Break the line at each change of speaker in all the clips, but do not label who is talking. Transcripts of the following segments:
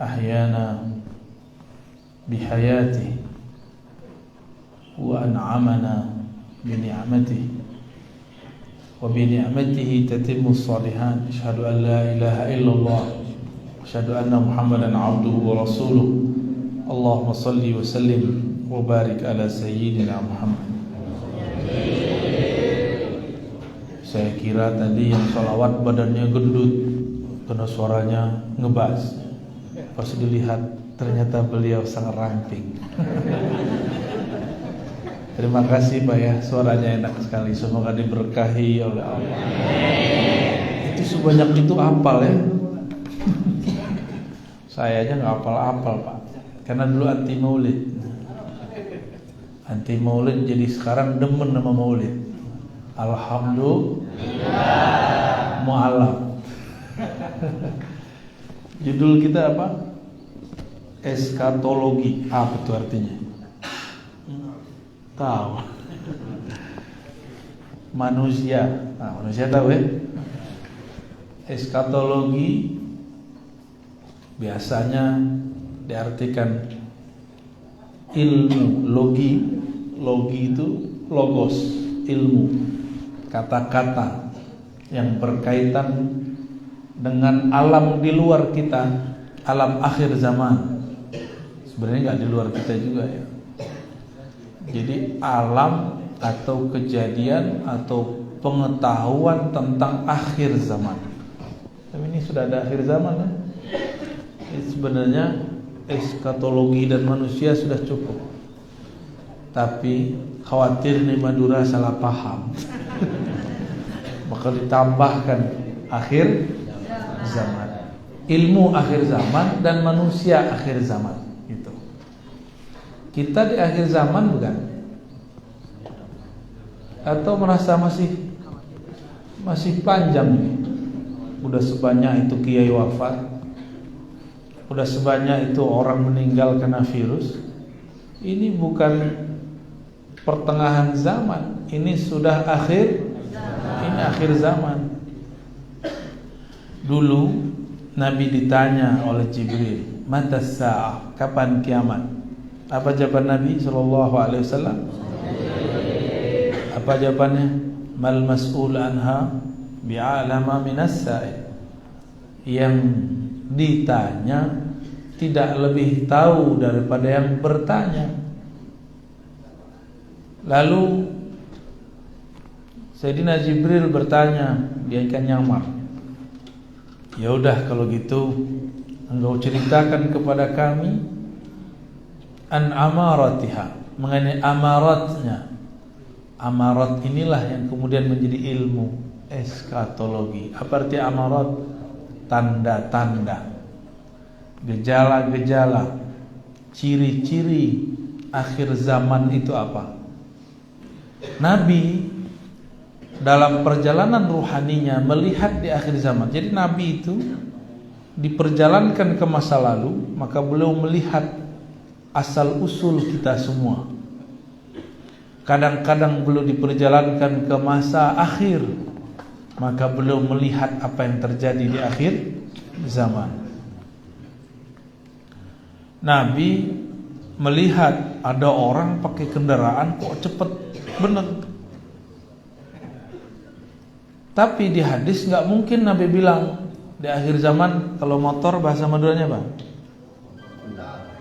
أحيانا بحياته وأنعمنا بنعمته وبنعمته تتم الصالحات. أشهد أن لا إله إلا الله أشهد أن محمدا عبده ورسوله. اللهم صل وسلم وبارك على سيدنا Muhammad. Saya kira tadi yang salawat badannya gendut karena suaranya ngebas. Pas dilihat ternyata beliau sangat ramping. Terima kasih Pak ya, suaranya enak sekali. Semoga diberkahi oleh Allah. Itu sebanyak itu hafal ya. Saya aja nggak hafal-hafal Pak, karena dulu anti maulid. Anti maulid jadi sekarang demen sama maulid. Alhamdulillah mu'alaf. Judul kita apa? Eskatologi. Apa itu artinya? Tahu? Manusia. Nah, manusia tahu ya? Eskatologi biasanya diartikan ilmu. Logi itu logos, ilmu, kata-kata yang berkaitan dengan alam di luar kita, alam akhir zaman. Sebenarnya nggak di luar kita juga ya. Jadi alam atau kejadian atau pengetahuan tentang akhir zaman. Tapi ini sudah ada akhir zaman ya. Jadi sebenarnya eskatologi dan manusia sudah cukup. Tapi khawatir nih Madura salah paham. Maka ditambahkan akhir zaman, ilmu akhir zaman dan manusia akhir zaman. Gitu. Kita di akhir zaman bukan? Atau merasa masih panjang nih? Udah sebanyak itu kiai wafat, udah sebanyak itu orang meninggal kena virus. Ini bukan pertengahan zaman, ini sudah akhir. Ini akhir zaman. Dulu Nabi ditanya oleh Jibril, "Mata sa'ah?" Kapan kiamat? Apa jawaban Nabi sallallahu alaihi wasallam? Apa jawabannya? "Mal mas'ul anha bi'alama minas sa'il." Yang ditanya tidak lebih tahu daripada yang bertanya. Lalu Sayyidina Jibril bertanya, dia akan nyamar. Ya udah kalau gitu engkau ceritakan kepada kami an amaratiha, mengenai amaratnya. Amarat inilah yang kemudian menjadi ilmu eskatologi. Apa arti amarat? Tanda-tanda, gejala-gejala, ciri-ciri akhir zaman itu apa? Nabi dalam perjalanan ruhaninya melihat di akhir zaman. Jadi Nabi itu diperjalankan ke masa lalu, maka beliau melihat asal usul kita semua. Kadang-kadang beliau diperjalankan ke masa akhir, maka beliau melihat apa yang terjadi di akhir zaman. Nabi melihat ada orang pakai kendaraan kok cepet bener. Tapi di hadis nggak mungkin Nabi bilang di akhir zaman kalau motor bahasa Maduranya apa?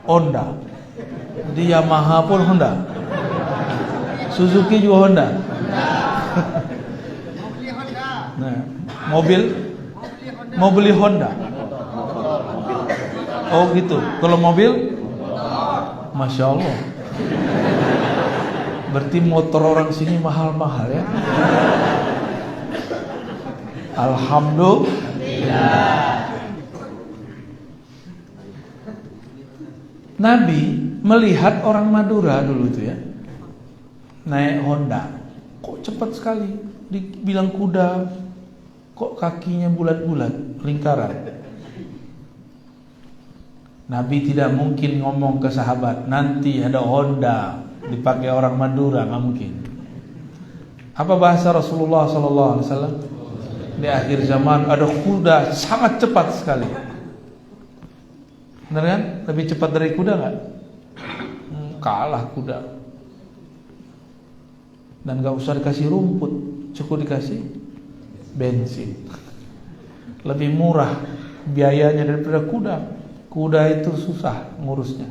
Honda. Di Yamaha pun Honda. Suzuki juga Honda. Nah, mau beli Honda. Oh gitu. Kalau mobil, Masya Allah. Berarti motor orang sini mahal-mahal ya. Alhamdulillah. Nabi melihat orang Madura dulu itu ya, naik Honda, kok cepat sekali. Dibilang kuda, kok kakinya bulat-bulat, lingkaran. Nabi tidak mungkin ngomong ke sahabat, nanti ada Honda dipakai orang Madura, nggak mungkin. Apa bahasa Rasulullah SAW? Di akhir zaman ada kuda sangat cepat sekali. Benar kan? Lebih cepat dari kuda nggak? Kalah kuda. Dan nggak usah dikasih rumput, cukup dikasih bensin. Lebih murah biayanya daripada kuda. Kuda itu susah ngurusnya.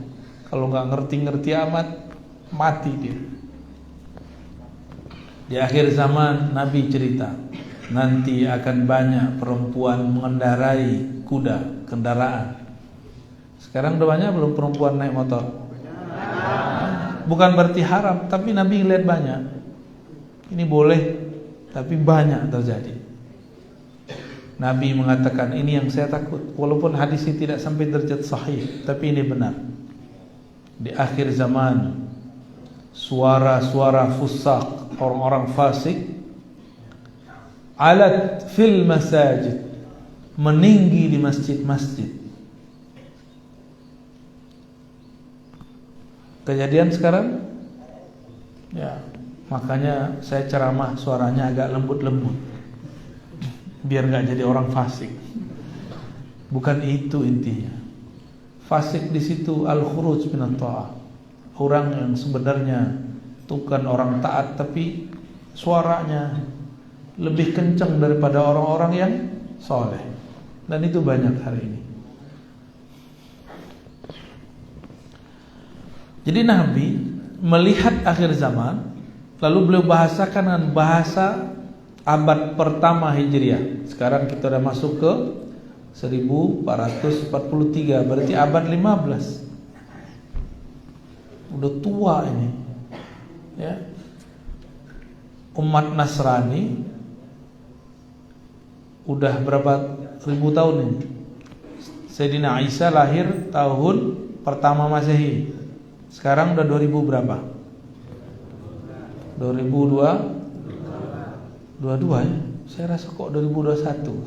Kalau nggak ngerti-ngerti amat, mati dia. Di akhir zaman Nabi cerita, nanti akan banyak perempuan mengendarai kuda, kendaraan. Sekarang udah banyak belum perempuan naik motor? Bukan berarti haram, tapi Nabi lihat banyak. Ini boleh, tapi banyak terjadi. Nabi mengatakan, ini yang saya takut. Walaupun hadis ini tidak sampai derajat sahih, tapi ini benar. Di akhir zaman, suara-suara fusaq, orang-orang fasik, alat fil masajid, meninggi di masjid-masjid. Kejadian sekarang, ya, makanya saya ceramah suaranya agak lembut-lembut, biar nggak jadi orang fasik. Bukan itu intinya. Fasik di situ al-khuruj min ta'ah. Orang yang sebenarnya bukan orang taat, tapi suaranya lebih kencang daripada orang-orang yang soleh. Dan itu banyak hari ini. Jadi Nabi melihat akhir zaman, lalu beliau bahasakan dengan bahasa abad pertama Hijriah. Sekarang kita sudah masuk ke 1443, berarti abad 15. Udah tua ini, ya. Umat Nasrani udah berapa ribu tahun ini? Sayyidina Isa lahir tahun pertama Masehi. Sekarang udah 2000 berapa? 2022 ya? Saya rasa kok 2021.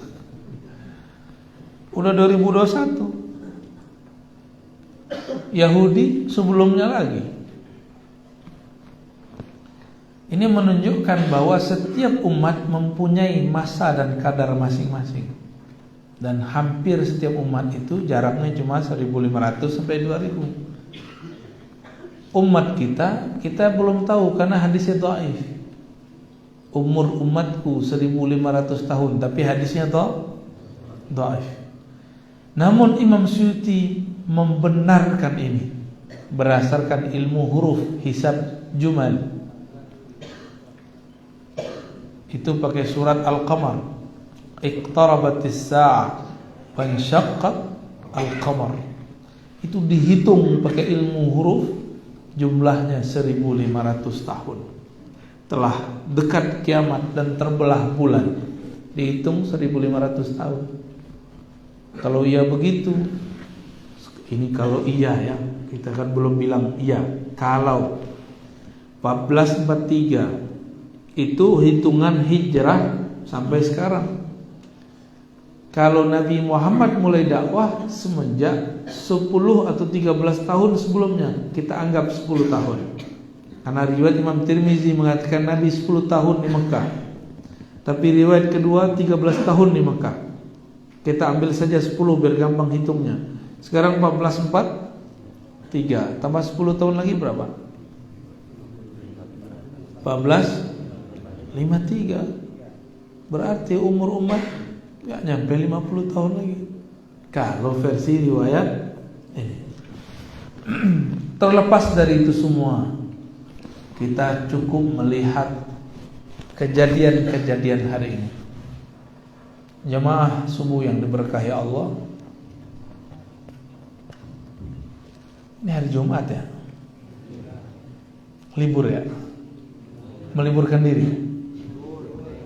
Udah 2021. Yahudi sebelumnya lagi. Ini menunjukkan bahwa setiap umat mempunyai masa dan kadar masing-masing. Dan hampir setiap umat itu jaraknya cuma 1500 sampai 2000. Umat kita belum tahu karena hadisnya dhaif. Umur umatku 1500 tahun, tapi hadisnya dhaif. Namun Imam Suyuti membenarkan ini berdasarkan ilmu huruf hisab jumal. Itu pakai surat Al-Qamar. Iqtarabatis sa'ah wansyaqqat al-qamar. Itu dihitung pakai ilmu huruf, jumlahnya 1500 tahun. Telah dekat kiamat dan terbelah bulan. Dihitung 1500 tahun. Kalau iya begitu, ini kalau iya ya, kita kan belum bilang iya. Kalau 1443 itu hitungan hijrah sampai sekarang. Kalau Nabi Muhammad mulai dakwah semenjak 10 atau 13 tahun sebelumnya, kita anggap 10 tahun. Karena riwayat Imam Tirmizi mengatakan Nabi 10 tahun di Mekah. Tapi riwayat kedua 13 tahun di Mekah. Kita ambil saja 10 biar gampang hitungnya. Sekarang 1443 tambah 10 tahun lagi berapa? 1453. Berarti umur umat gak nyampe 50 tahun lagi. Kalau versi riwayat ini. Terlepas dari itu semua, kita cukup melihat kejadian-kejadian hari ini. Jamaah subuh yang diberkahi Allah. Ini hari Jumat ya? Libur ya? Meliburkan diri.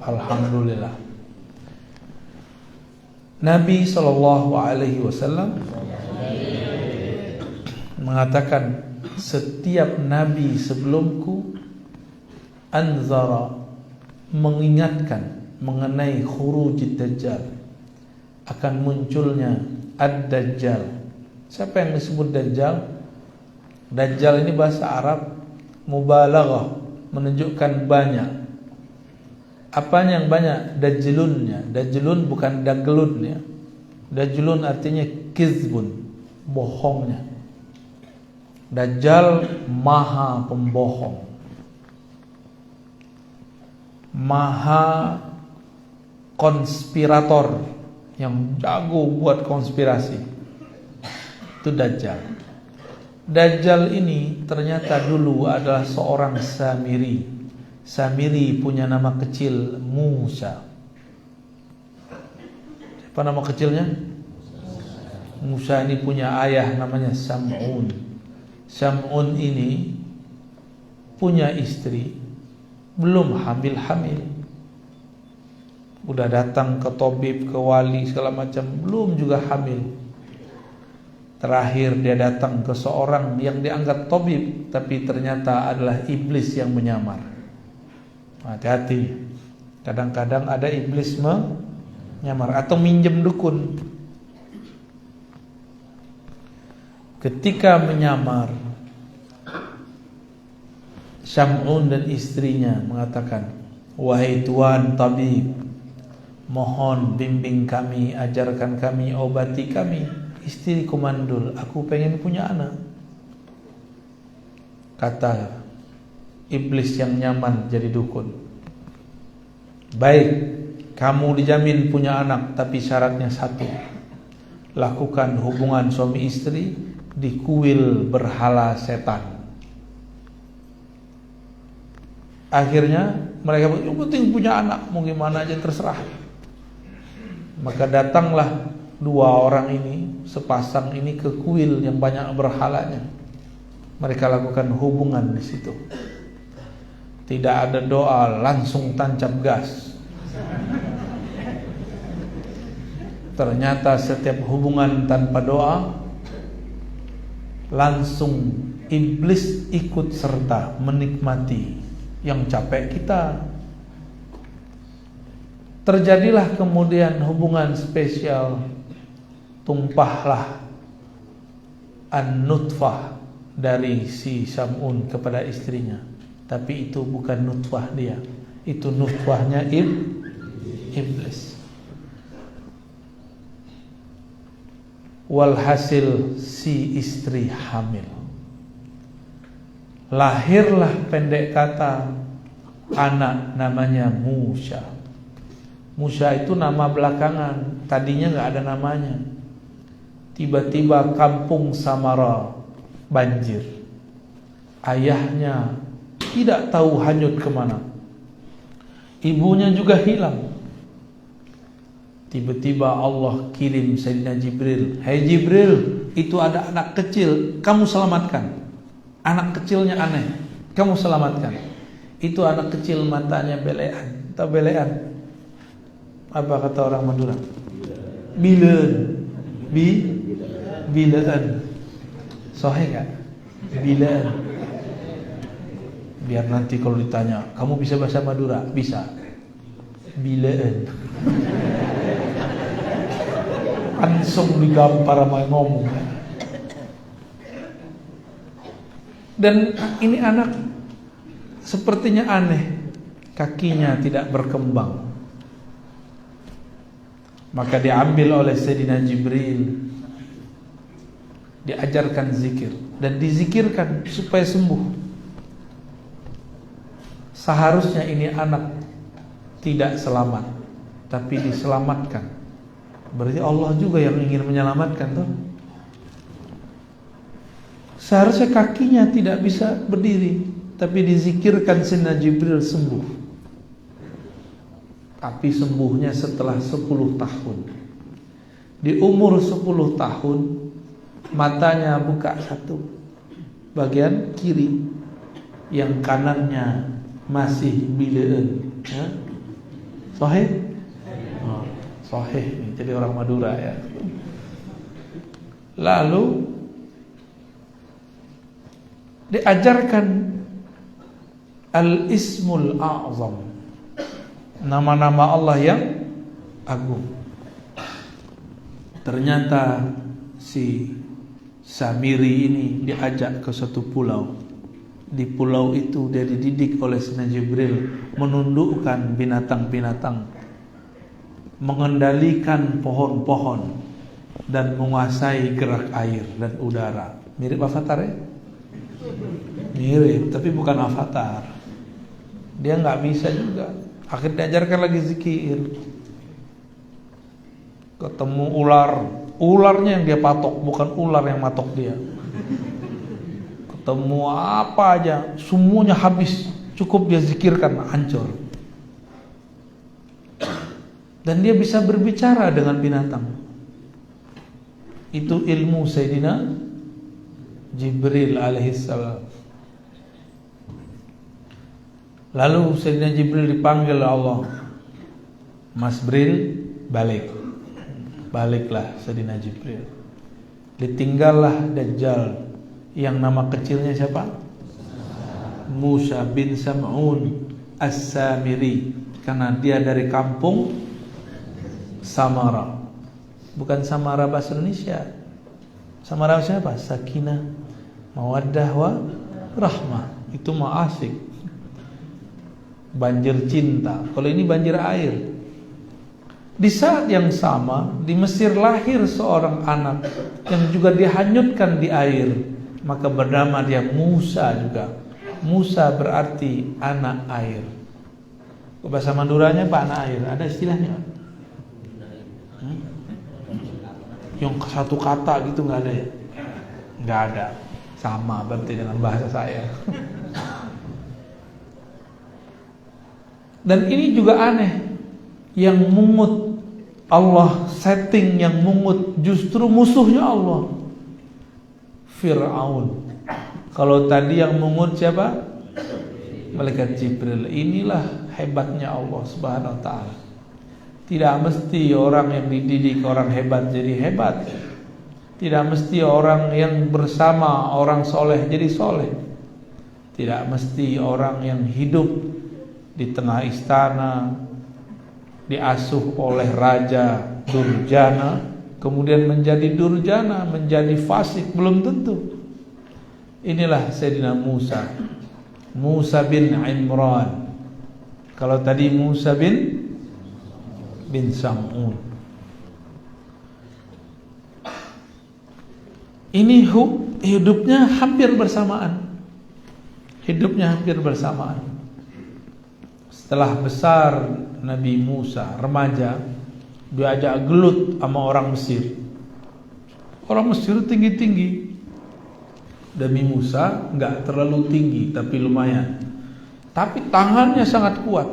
Alhamdulillah. Nabi SAW mengatakan, setiap nabi sebelumku anzara, mengingatkan mengenai khurujid dajjal, akan munculnya ad-dajjal. Siapa yang disebut dajjal? Dajjal ini bahasa Arab mubalaghah, menunjukkan banyak. Apanya yang banyak? Dajjulunnya. Dajjulun bukan daglun ya. Dajjulun artinya kizbun, bohongnya. Dajjal maha pembohong, maha konspirator, yang jago buat konspirasi. Itu Dajjal. Dajjal ini ternyata dulu adalah seorang Samiri. Samiri punya nama kecil Musa. Apa nama kecilnya? Musa ini punya ayah namanya Sam'un. Sam'un ini punya istri, belum hamil-hamil. Udah datang ke tabib, ke wali segala macam, belum juga hamil. Terakhir dia datang ke seorang yang dianggap tabib, tapi ternyata adalah iblis yang menyamar. Hati-hati. Kadang-kadang ada iblis menyamar atau minjem dukun. Ketika menyamar, Sam'un dan istrinya mengatakan, "Wahai tuan tabib, mohon bimbing kami, ajarkan kami, obati kami. Istriku mandul, aku pengen punya anak." Kata iblis yang nyaman jadi dukun, "Baik, kamu dijamin punya anak, tapi syaratnya satu. Lakukan hubungan suami istri di kuil berhala setan." Akhirnya mereka yang penting punya anak, mau gimana aja terserah. Maka datanglah dua orang ini, sepasang ini ke kuil yang banyak berhalanya. Mereka lakukan hubungan di situ. Tidak ada doa, langsung tancap gas. Ternyata setiap hubungan tanpa doa, langsung iblis ikut serta menikmati. Yang capek kita. Terjadilah kemudian hubungan spesial. Tumpahlah an-nutfah dari si Sam'un kepada istrinya. Tapi itu bukan nutfah dia, itu nutfahnya iblis. Walhasil si istri hamil. Lahirlah pendek kata anak namanya Musa. Musa itu nama belakangan, tadinya gak ada namanya. Tiba-tiba kampung Samara banjir. Ayahnya tidak tahu hanyut kemana. Ibunya juga hilang. Tiba-tiba Allah kirim Sayyidina Jibril. "Hai Jibril, itu ada anak kecil, kamu selamatkan. Anak kecilnya aneh, kamu selamatkan." Itu anak kecil matanya belean. Tahu belean? Apa kata orang Madura? Bileun. Bileun. Sahih enggak? Bileun. Biar nanti kalau ditanya, "Kamu bisa bahasa Madura?" Bisa. Bileun. Langsung digampar sama ngomong. Dan ini anak sepertinya aneh, kakinya tidak berkembang. Maka diambil oleh Sayyidina Jibril, diajarkan zikir dan dizikirkan supaya sembuh. Seharusnya ini anak tidak selamat, tapi diselamatkan. Berarti Allah juga yang ingin menyelamatkan tuh. Seharusnya kakinya tidak bisa berdiri, tapi dizikirkan Sayyidina Jibril sembuh. Tapi sembuhnya setelah 10 tahun. Di umur 10 tahun, matanya buka satu, bagian kiri, yang kanannya masih bileun. Sahih? Sahih, jadi orang Madura ya. Lalu diajarkan Al-Ismul A'zam, nama-nama Allah yang agung. Ternyata si Samiri ini diajak ke suatu pulau. Di pulau itu dia dididik oleh Sayyidina Jibril menundukkan binatang-binatang, mengendalikan pohon-pohon, dan menguasai gerak air dan udara. Mirip Avatar ya? Mirip, tapi bukan Avatar. Dia nggak bisa juga. Akhirnya diajarkan lagi zikir. Ketemu ular, ularnya yang dia patok, bukan ular yang matok dia. Ketemu apa aja, semuanya habis, cukup dia zikirkan, hancur. Dan dia bisa berbicara dengan binatang. Itu ilmu Sayyidina Jibril alaihissalam. Lalu Sayyidina Jibril dipanggil Allah, Mas Bril, balik. Baliklah Sayyidina Jibril. Ditinggallah Dajjal yang nama kecilnya siapa? Musa bin Sam'un As-Samiri, karena dia dari kampung Samara. Bukan Samara bahasa Indonesia. Samara siapa? Sakinah, mawaddah wa rahmah. Itu mah asik. Banjir cinta. Kalau ini banjir air. Di saat yang sama di Mesir lahir seorang anak yang juga dihanyutkan di air, maka bernama dia Musa juga. Musa berarti anak air. Bahasa Maduranya Pak, anak air. Ada istilahnya? Yang satu kata gitu nggak ada ya? Nggak ada. Sama berarti dengan bahasa saya. Dan ini juga aneh. Yang mungut Allah setting, yang mungut justru musuhnya Allah, Fir'aun. Kalau tadi yang mungut siapa? Malaikat Jibril. Inilah hebatnya Allah Subhanahu wa ta'ala. Tidak mesti orang yang dididik orang hebat jadi hebat. Tidak mesti orang yang bersama orang soleh jadi soleh. Tidak mesti orang yang hidup di tengah istana, diasuh oleh raja durjana, kemudian menjadi durjana, menjadi fasik, belum tentu. Inilah Sayyidina Musa, Musa bin Imran. Kalau tadi Musa bin Sam'un. Ini hidupnya hampir bersamaan. Hidupnya hampir bersamaan. Setelah besar Nabi Musa, remaja, diajak gelut sama orang Mesir. Orang Mesir tinggi-tinggi. Nabi Musa enggak terlalu tinggi, tapi lumayan. Tapi tangannya sangat kuat.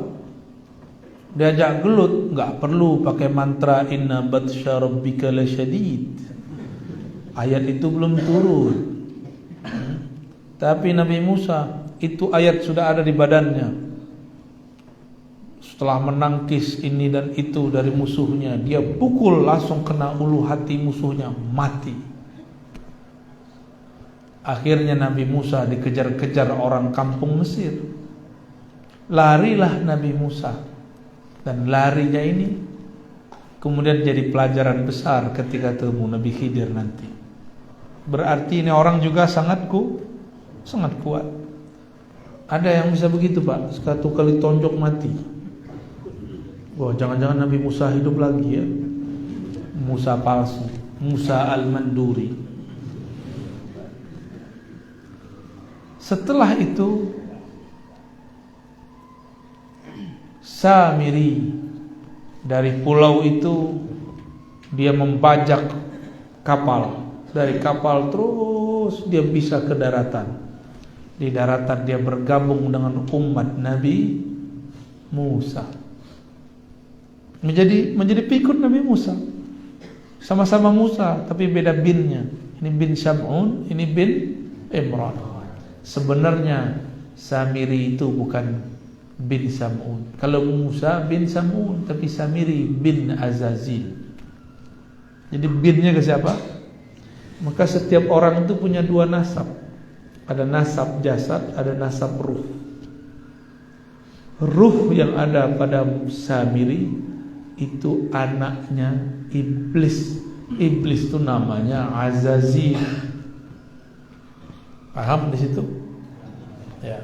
Diajak gelut, enggak perlu pakai mantra inna batsya rabbika lasyadid. Ayat itu belum turun. Tapi Nabi Musa, itu ayat sudah ada di badannya. Setelah menangkis ini dan itu dari musuhnya, dia pukul langsung kena ulu hati musuhnya, mati. Akhirnya Nabi Musa dikejar-kejar orang kampung Mesir. Larilah Nabi Musa. Dan larinya ini kemudian jadi pelajaran besar ketika ketemu Nabi Khidir nanti. Berarti ini orang juga sangat kuat. Ada yang bisa begitu Pak, satu kali tonjok mati. Wah, jangan-jangan Nabi Musa hidup lagi ya. Musa palsu, Musa al-Manduri. Setelah itu Samiri dari pulau itu dia membajak kapal. Dari kapal terus dia bisa ke daratan. Di daratan dia bergabung dengan umat Nabi Musa. Menjadi pikut Nabi Musa. Sama-sama Musa tapi beda binnya. Ini bin Sam'un, ini bin Imran. Sebenarnya Samiri itu bukan bin Sam'un. Kalau Musa bin Sam'un, tapi Samiri bin Azazil. Jadi binnya ke siapa? Maka setiap orang itu punya dua nasab. Ada nasab jasad, ada nasab ruh. Ruh yang ada pada Samiri itu anaknya iblis. Iblis itu namanya Azazil. Paham di situ? Ya.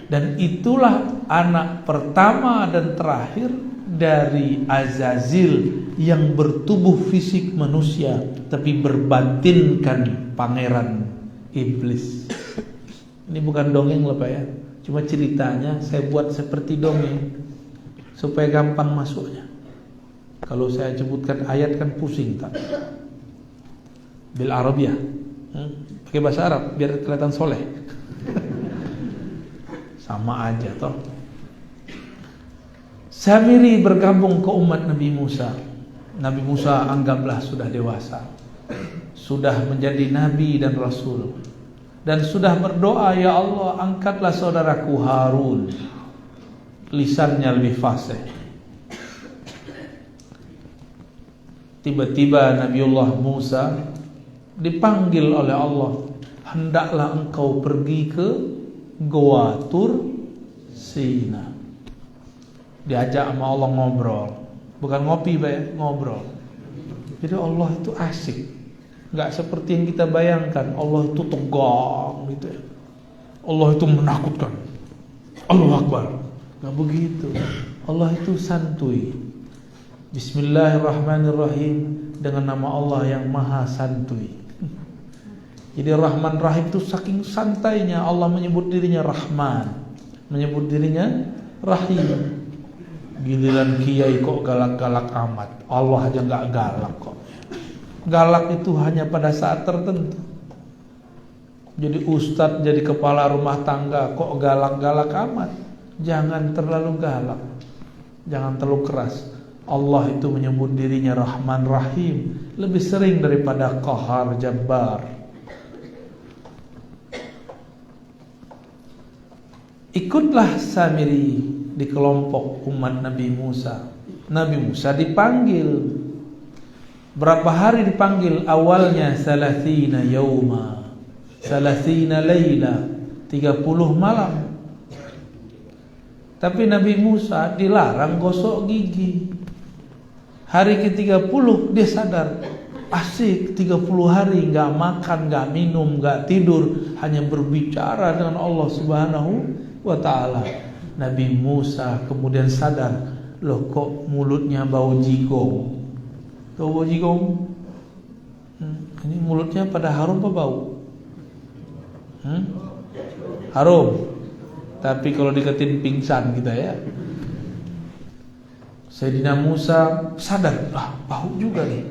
Dan itulah anak pertama dan terakhir dari Azazil yang bertubuh fisik manusia tapi berbatinkan pangeran iblis. Ini bukan dongeng loh Pak ya, cuma ceritanya saya buat seperti dongeng supaya gampang masuknya. Kalau saya sebutkan ayat kan pusing tak? Bil Arabiyah, pakai bahasa Arab biar kelihatan soleh. Sama aja toh. Samiri bergabung ke umat Nabi Musa. Nabi Musa anggaplah sudah dewasa, sudah menjadi nabi dan rasul, dan sudah berdoa, ya Allah angkatlah saudaraku Harun, lisannya lebih fasih. Tiba-tiba Nabiullah Musa dipanggil oleh Allah, hendaklah engkau pergi ke Goa Tur Sina. Diajak sama Allah ngobrol, bukan ngopi Pak ya, ngobrol. Jadi Allah itu asik, nggak seperti yang kita bayangkan. Allah itu tegang gitu ya, Allah itu menakutkan, Allahu Akbar. Nggak begitu. Allah itu santuy. Bismillahirrahmanirrahim, dengan nama Allah yang maha santuy. Jadi Rahman Rahim itu saking santainya Allah menyebut dirinya Rahman, menyebut dirinya Rahim. Giliran kiai kok galak-galak amat, Allah aja nggak galak kok. Galak itu hanya pada saat tertentu. Jadi ustadz, jadi kepala rumah tangga kok galak-galak amat. Jangan terlalu galak, jangan terlalu keras. Allah itu menyebut dirinya Rahman Rahim lebih sering daripada Qahar Jabbar. Ikutlah Samiri di kelompok umat Nabi Musa. Nabi Musa dipanggil. Berapa hari dipanggil? Awalnya salasina yauma, salasina laila, 30 malam. Tapi Nabi Musa dilarang gosok gigi. Hari ke-30 dia sadar, asik 30 hari gak makan, gak minum, gak tidur, hanya berbicara dengan Allah Subhanahu wa ta'ala. Nabi Musa kemudian sadar, loh kok mulutnya bau jigong. Tahu bau jigong? Ini mulutnya pada harum apa bau? Harum. Tapi kalau diketin pingsan kita ya. Sayyidina Musa sadar, bau juga nih.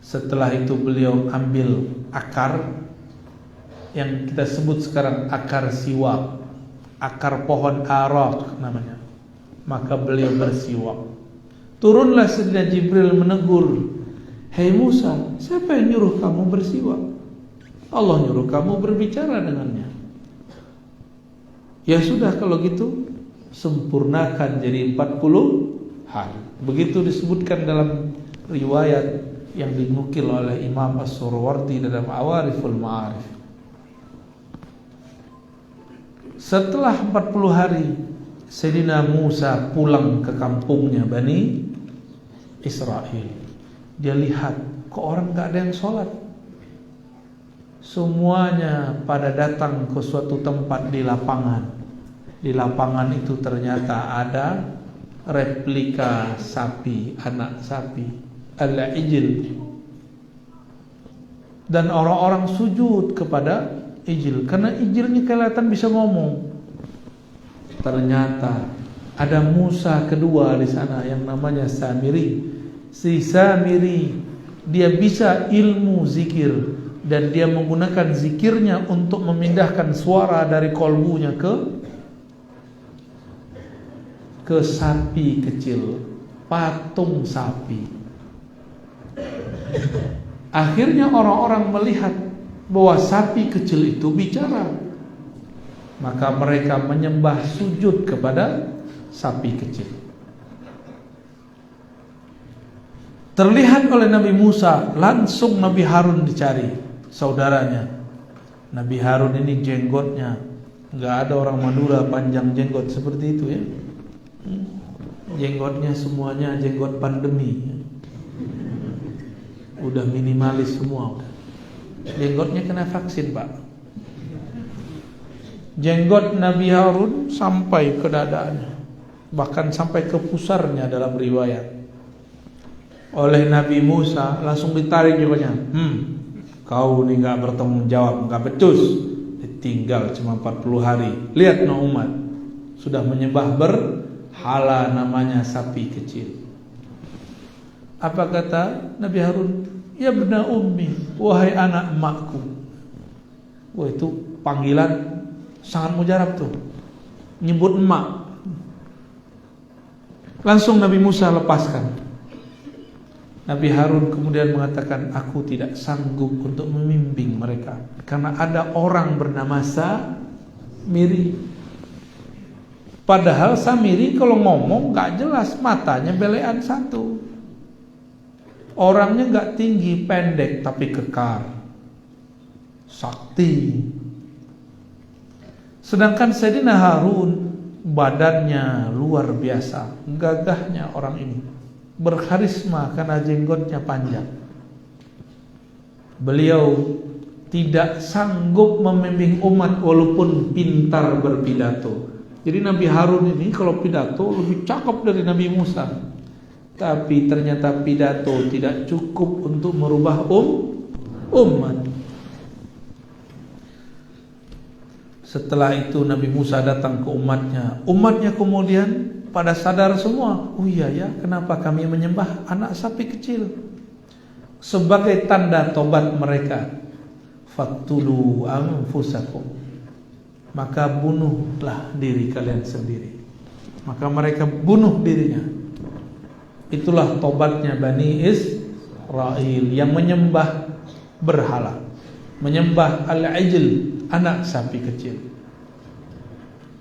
Setelah itu beliau ambil akar yang kita sebut sekarang akar siwak, akar pohon arak namanya. Maka beliau bersiwak. Turunlah Sayyidina Jibril menegur, hei Musa, siapa yang nyuruh kamu bersiwak? Allah nyuruh kamu berbicara dengannya. Ya sudah kalau gitu, sempurnakan jadi 40 hari. Begitu disebutkan dalam riwayat yang dinukil oleh Imam As-Surawardi dalam Awariful Ma'arif. Setelah 40 hari Sayyidina Musa pulang ke kampungnya Bani Israel. Dia lihat kok orang gak ada yang sholat. Semuanya pada datang ke suatu tempat di lapangan. Di lapangan itu ternyata ada replika sapi, anak sapi, al-ijil. Dan orang-orang sujud kepada ijil, karena ijilnya kelihatan bisa ngomong. Ternyata ada Musa kedua di sana yang namanya Samiri. Si Samiri dia bisa ilmu zikir dan dia menggunakan zikirnya untuk memindahkan suara dari kolbunya ke sapi kecil, patung sapi. Akhirnya orang-orang melihat bahwa sapi kecil itu bicara. Maka mereka menyembah sujud kepada sapi kecil. Terlihat oleh Nabi Musa, langsung Nabi Harun dicari, saudaranya. Nabi Harun ini jenggotnya, nggak ada orang Madura panjang jenggot seperti itu ya. Jenggotnya semuanya jenggot pandemi. Udah minimalis semua. Jenggotnya kena vaksin Pak. Jenggot Nabi Harun sampai ke dadanya. bahkan sampai ke pusarnya dalam riwayat, oleh Nabi Musa, langsung ditarik jiwanya. Kau nih gak bertanggung jawab, gak becus. Ditinggal cuma 40 hari. Lihat no umat, sudah menyembah berhala namanya sapi kecil. Apa kata Nabi Harun? Ya bena ummi, wahai anak emakku. Wah, itu panggilan sangat mujarab tuh, nyebut emak. Langsung Nabi Musa lepaskan. Nabi Harun kemudian mengatakan, aku tidak sanggup untuk membimbing mereka karena ada orang bernama Samiri. Padahal Samiri kalau ngomong gak jelas, matanya belean satu, orangnya gak tinggi, pendek tapi kekar, sakti. Sedangkan Sayyidina Harun badannya luar biasa, gagahnya orang ini, berkarisma karena jenggotnya panjang. Beliau tidak sanggup membimbing umat walaupun pintar berpidato. Jadi Nabi Harun ini kalau pidato lebih cakep dari Nabi Musa. Tapi ternyata pidato tidak cukup untuk merubah umat. Setelah itu Nabi Musa datang ke umatnya. Umatnya kemudian pada sadar semua, oh iya ya, kenapa kami menyembah anak sapi kecil? Sebagai tanda tobat mereka, faktulu anfusakum, maka bunuhlah diri kalian sendiri. Maka mereka bunuh dirinya. Itulah tobatnya Bani Israel yang menyembah berhala, menyembah al-ijl, anak sapi kecil.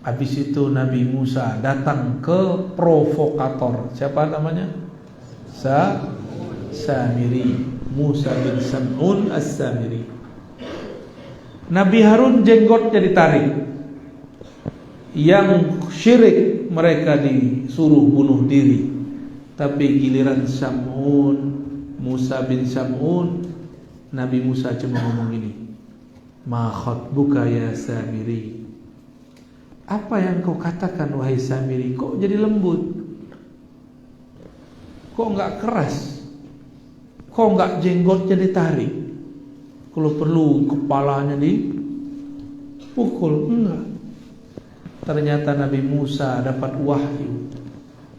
Habis itu Nabi Musa datang ke provokator. Siapa namanya? Samiri, Musa bin Sam'un as-Samiri. Nabi Harun jenggotnya ditarik. Yang syirik mereka disuruh bunuh diri. Tapi giliran Sam'un, Musa bin Sam'un, Nabi Musa cuma ngomong gini, ma khatbuka ya Samiri, apa yang kau katakan wahai Samiri? Kok jadi lembut? Kok enggak keras? Kok enggak jenggotnya ditarik? Kalau perlu kepalanya dipukul? Enggak. Ternyata Nabi Musa dapat wahyu.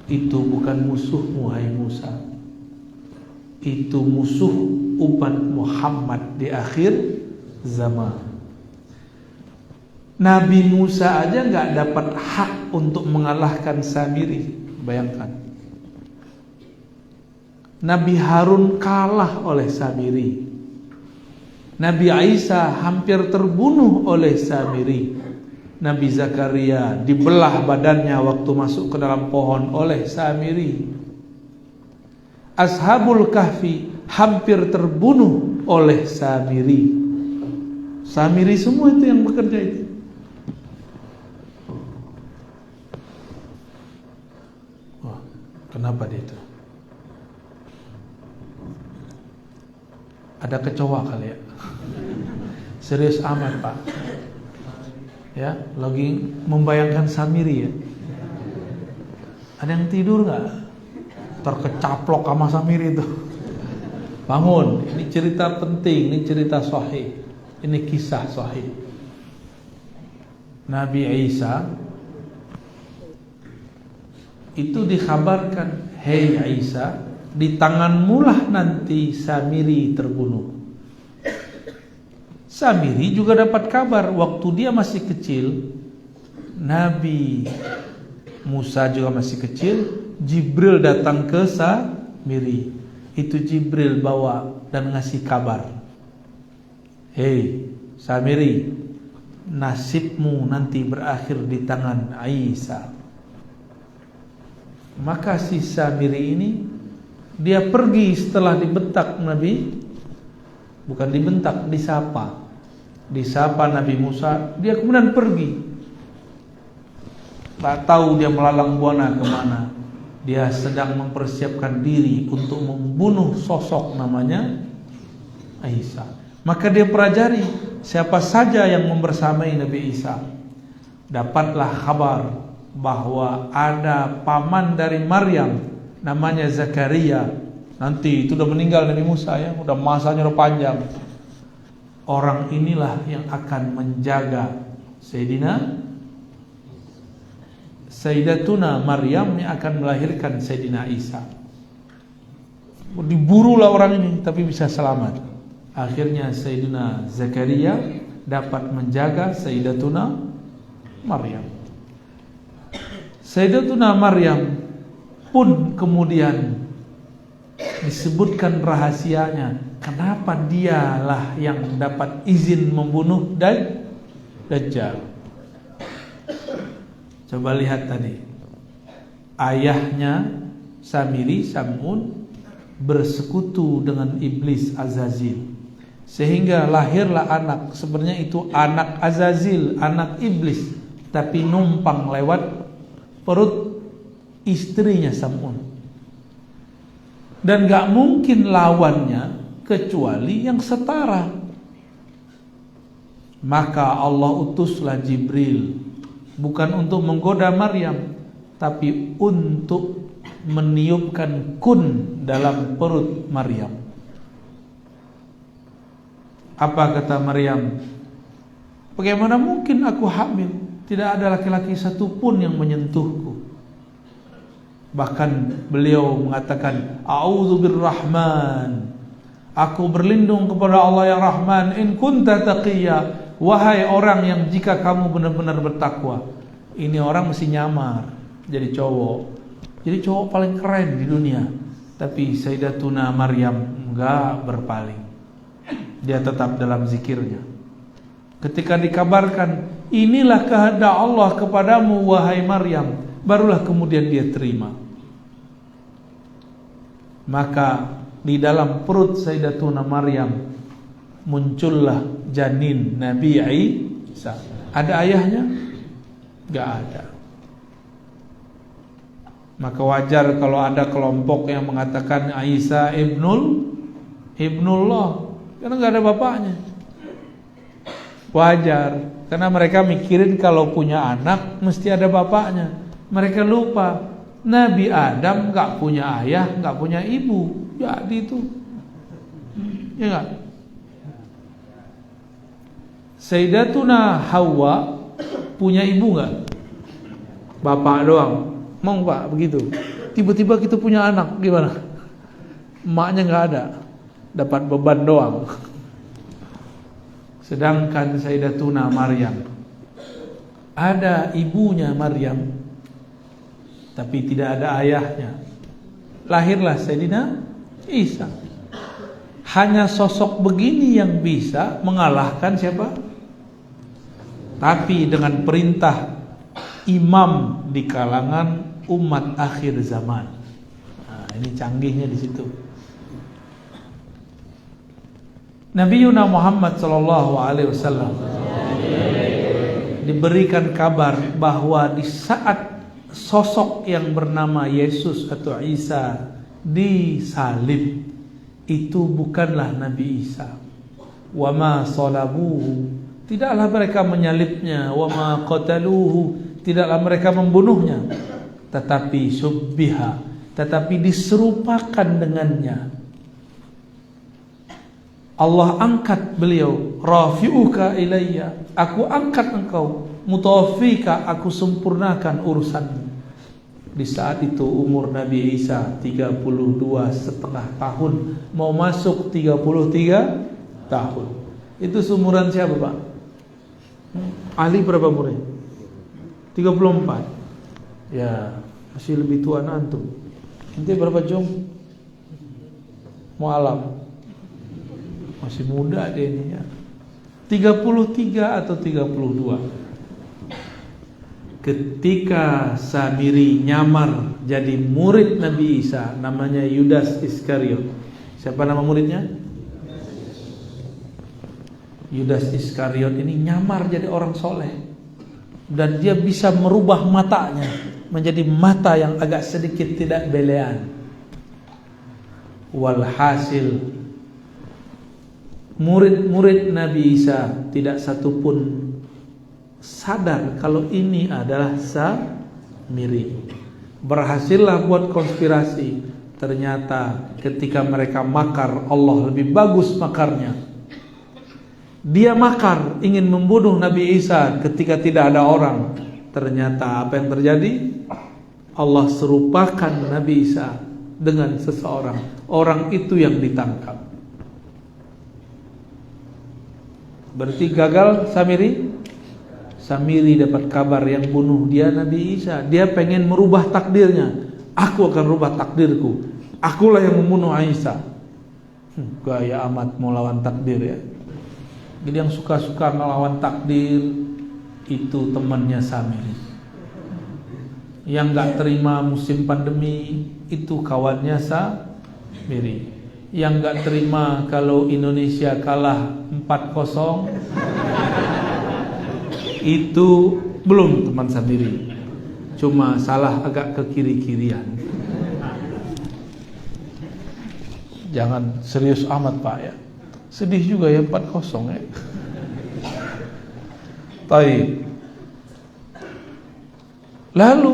Itu bukan musuhmu hai Musa. Itu musuh umat Muhammad di akhir zaman. Nabi Musa aja gak dapat hak untuk mengalahkan Samiri. Bayangkan, Nabi Harun kalah oleh Samiri. Nabi Isa hampir terbunuh oleh Samiri. Nabi Zakaria dibelah badannya waktu masuk ke dalam pohon oleh Samiri. Ashabul Kahfi hampir terbunuh oleh Samiri. Samiri semua itu yang bekerja itu. Wah, kenapa dia itu? Ada kecoa kali ya. Serius amat Pak. Ya, lagi membayangkan Samiri ya. Ada yang tidur nggak? Terkecaplok sama Samiri itu. Bangun, ini cerita penting, ini cerita sahih, ini kisah sahih. Nabi Isa itu dikhabarkan, hei Isa, di tanganmulah nanti Samiri terbunuh. Samiri juga dapat kabar waktu dia masih kecil. Nabi Musa juga masih kecil. Jibril datang ke Samiri. Itu Jibril bawa dan ngasih kabar, hei Samiri, nasibmu nanti berakhir di tangan Isa. Maka si Samiri ini, dia pergi setelah dibentak Nabi. Bukan dibentak, disapa Nabi Musa, dia kemudian pergi. Tak tahu dia melalang buana kemana. Dia sedang mempersiapkan diri untuk membunuh sosok namanya Isa. Maka dia pelajari siapa saja yang membersamai Nabi Isa. Dapatlah kabar bahwa ada paman dari Maryam namanya Zakaria. Nanti itu udah meninggal Nabi Musa ya, udah masanya udah panjang. Orang inilah yang akan menjaga Sayyidatuna Maryam yang akan melahirkan Sayyidina Isa. Diburulah orang ini tapi bisa selamat. Akhirnya Sayyidina Zakaria dapat menjaga Sayyidatuna Maryam. Sayyidatuna Maryam pun kemudian disebutkan rahasianya, kenapa dialah yang dapat izin membunuh Dajjal. Coba lihat tadi, ayahnya Sam'un bersekutu dengan iblis Azazil, sehingga lahirlah anak. Sebenarnya itu anak Azazil, anak iblis, tapi numpang lewat perut istrinya Sam'un. Dan gak mungkin lawannya kecuali yang setara. Maka Allah utuslah Jibril, bukan untuk menggoda Maryam, tapi untuk meniupkan kun dalam perut Maryam. Apa kata Maryam? Bagaimana mungkin aku hamil? Tidak ada laki-laki satupun yang menyentuhku. Bahkan beliau mengatakan, A'udzu birrahman, aku berlindung kepada Allah yang Rahman. In kunta taqiyya, wahai orang yang jika kamu benar-benar bertakwa. Ini orang mesti nyamar jadi cowok. Jadi cowok paling keren di dunia. Tapi Sayyidatuna Maryam enggak berpaling. Dia tetap dalam zikirnya. Ketika dikabarkan, inilah kehendak Allah kepadamu wahai Maryam, barulah kemudian dia terima. Maka di dalam perut Sayyidatuna Maryam muncullah janin Nabi Isa. Ada ayahnya? Gak ada. Maka wajar kalau ada kelompok yang mengatakan Isa ibnullah, karena gak ada bapaknya. Wajar, karena mereka mikirin kalau punya anak mesti ada bapaknya. Mereka lupa Nabi Adam gak punya ayah, gak punya ibu. Jadi itu, ya gak? Sayyidatuna Hawa punya ibu gak? Bapak doang. Mau Pak begitu? Tiba-tiba kita punya anak, gimana? Emaknya gak ada, dapat beban doang. Sedangkan Sayyidatuna Maryam ada ibunya Maryam, tapi tidak ada ayahnya. Lahirlah Sayyidina Isa. Hanya sosok begini yang bisa mengalahkan siapa? Tapi dengan perintah imam di kalangan umat akhir zaman. Nah, ini canggihnya di situ. Nabi Muhammad SAW diberikan kabar bahwa di saat sosok yang bernama Yesus atau Isa disalib, itu bukanlah Nabi Isa. Wa ma salabuhu, tidaklah mereka menyalibnya. Wa ma qataluhu, tidaklah mereka membunuhnya. Tetapi subbiha, tetapi diserupakan dengannya. Allah angkat beliau, rafi'uka ilayya, aku angkat engkau, mutawafika, aku sempurnakan urusanmu. Di saat itu umur Nabi Isa 32,5 tahun, mau masuk 33 tahun. Itu seumuran siapa Pak? Ali berapa umurnya? 34. Ya, masih lebih tua antum. Nanti berapa jom? Mualam. Masih muda dia ini ya. 33 atau 32. Ketika Samiri nyamar jadi murid Nabi Isa, namanya Yudas Iskariot. Siapa nama muridnya? Yudas Iskariot ini nyamar jadi orang soleh, dan dia bisa merubah matanya menjadi mata yang agak sedikit tidak belean. Walhasil murid-murid Nabi Isa tidak satupun sadar kalau ini adalah Miri. Berhasillah buat konspirasi. Ternyata ketika mereka makar, Allah lebih bagus makarnya. Dia makar ingin membunuh Nabi Isa ketika tidak ada orang. Ternyata apa yang terjadi? Allah serupakan Nabi Isa dengan seseorang. Orang itu yang ditangkap. Berarti gagal Samiri. Samiri dapat kabar yang bunuh dia Nabi Isa. Dia pengen merubah takdirnya. Aku akan rubah takdirku. Akulah yang membunuh Isa. Gaya amat mau lawan takdir ya. Jadi yang suka-suka melawan takdir itu temannya Samiri. Yang gak terima musim pandemi itu kawannya Samiri. Yang gak terima kalau Indonesia kalah 4-0 itu belum teman Samiri. Cuma salah agak ke kiri-kirian. Jangan serius amat Pak ya. Sedih juga ya 4-0 ya. Baik. Lalu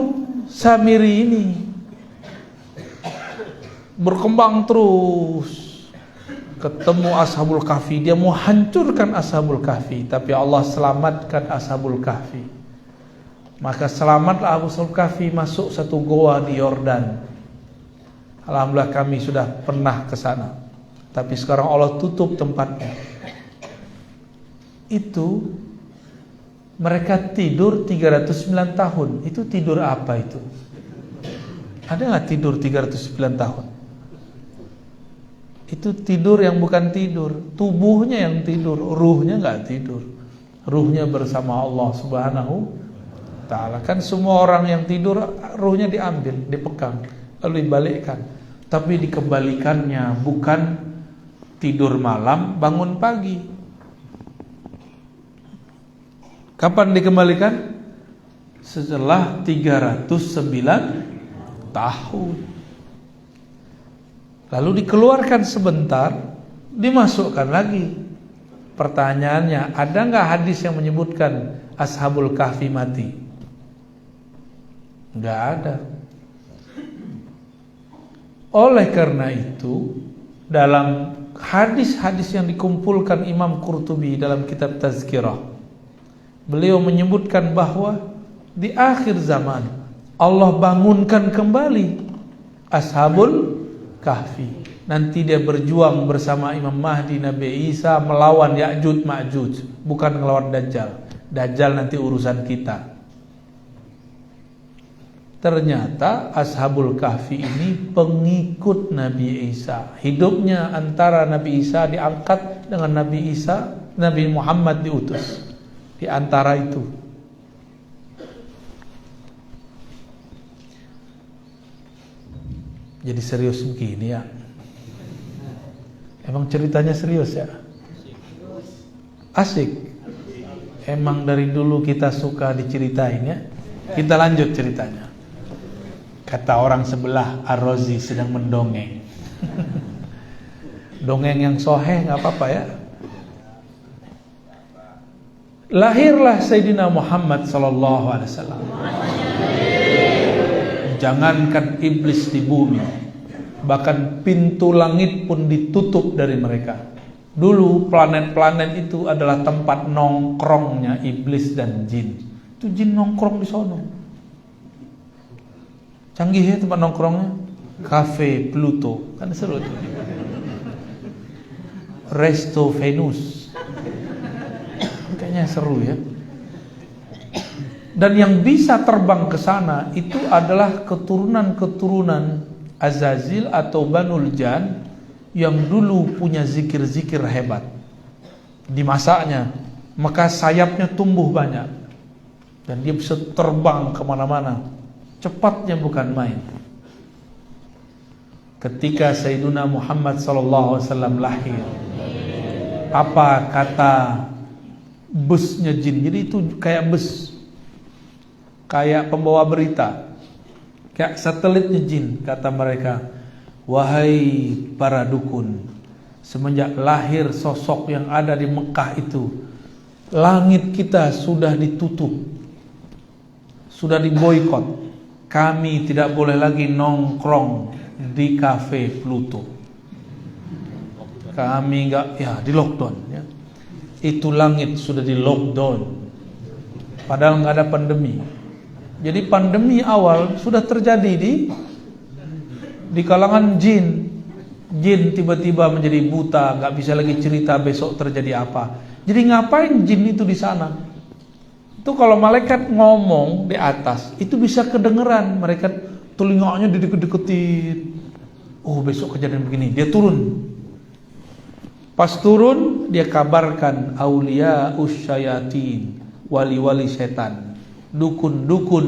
Samiri ini berkembang terus, ketemu Ashabul Kahfi. Dia mau hancurkan Ashabul Kahfi, tapi Allah selamatkan Ashabul Kahfi. Maka selamatlah Ashabul Kahfi masuk satu goa di Yordan. Alhamdulillah kami sudah pernah ke sana, tapi sekarang Allah tutup tempatnya. Itu mereka tidur 309 tahun. Itu tidur apa itu? Ada nggak tidur 309 tahun? Itu tidur yang bukan tidur. Tubuhnya yang tidur, ruhnya nggak tidur. Ruhnya bersama Allah Subhanahu wa Ta'ala. Kan semua orang yang tidur ruhnya diambil, dipegang, lalu dibalikkan. Tapi dikembalikannya bukan tidur malam, bangun pagi. Kapan dikembalikan? Setelah 309 tahun. Lalu dikeluarkan sebentar, dimasukkan lagi. Pertanyaannya, ada nggak hadis yang menyebutkan Ashabul Kahfi mati? Nggak ada. Oleh karena itu, dalam hadis-hadis yang dikumpulkan Imam Qurtubi dalam kitab Tazkirah, beliau menyebutkan bahwa di akhir zaman Allah bangunkan kembali Ashabul Kahfi. Nanti dia berjuang bersama Imam Mahdi, Nabi Isa melawan Ya'juj Ma'juj, bukan melawan Dajjal. Dajjal nanti urusan kita. Ternyata Ashabul Kahfi ini pengikut Nabi Isa. Hidupnya antara Nabi Isa diangkat dengan Nabi Isa, Nabi Muhammad diutus. Di antara itu. Jadi serius begini ya. Emang ceritanya serius ya? Asik. Emang dari dulu kita suka diceritain ya. Kita lanjut ceritanya. Kata orang sebelah, Ar-Razi sedang mendongeng. Dongeng yang soheh gak apa-apa ya. Lahirlah Sayyidina Muhammad SAW. Jangankan iblis di bumi, bahkan pintu langit pun ditutup dari mereka. Dulu planet-planet itu adalah tempat nongkrongnya iblis dan jin. Itu jin nongkrong di sono. Canggih ya tempat nongkrongnya. Cafe Pluto, kan seru itu. Resto Venus, kayaknya seru ya. Dan yang bisa terbang ke sana itu adalah keturunan-keturunan Azazil atau Banul Jan yang dulu punya zikir-zikir hebat. Di masanya, maka sayapnya tumbuh banyak. Dan dia bisa terbang kemana-mana. Cepatnya bukan main. Ketika Sayyiduna Muhammad SAW lahir, apa kata busnya jin? Jadi itu kayak bus, kayak pembawa berita, kayak satelitnya jin. Kata mereka, wahai para dukun, semenjak lahir sosok yang ada di Mekah itu, langit kita sudah ditutup, sudah diboikot. kami tidak boleh lagi nongkrong di kafe Pluto. Kami enggak, ya di lockdown ya. Itu langit sudah di lockdown. Padahal nggak ada pandemi. Jadi pandemi awal sudah terjadi di kalangan jin. Jin tiba-tiba menjadi buta, nggak bisa lagi cerita besok terjadi apa. Jadi ngapain jin itu di sana? Itu kalau malaikat ngomong di atas, itu bisa kedengeran. Mereka telinganya dideket-deketin. Oh besok kejadian begini, dia turun. Pas turun dia kabarkan aulia usyayatin, wali-wali setan, dukun-dukun,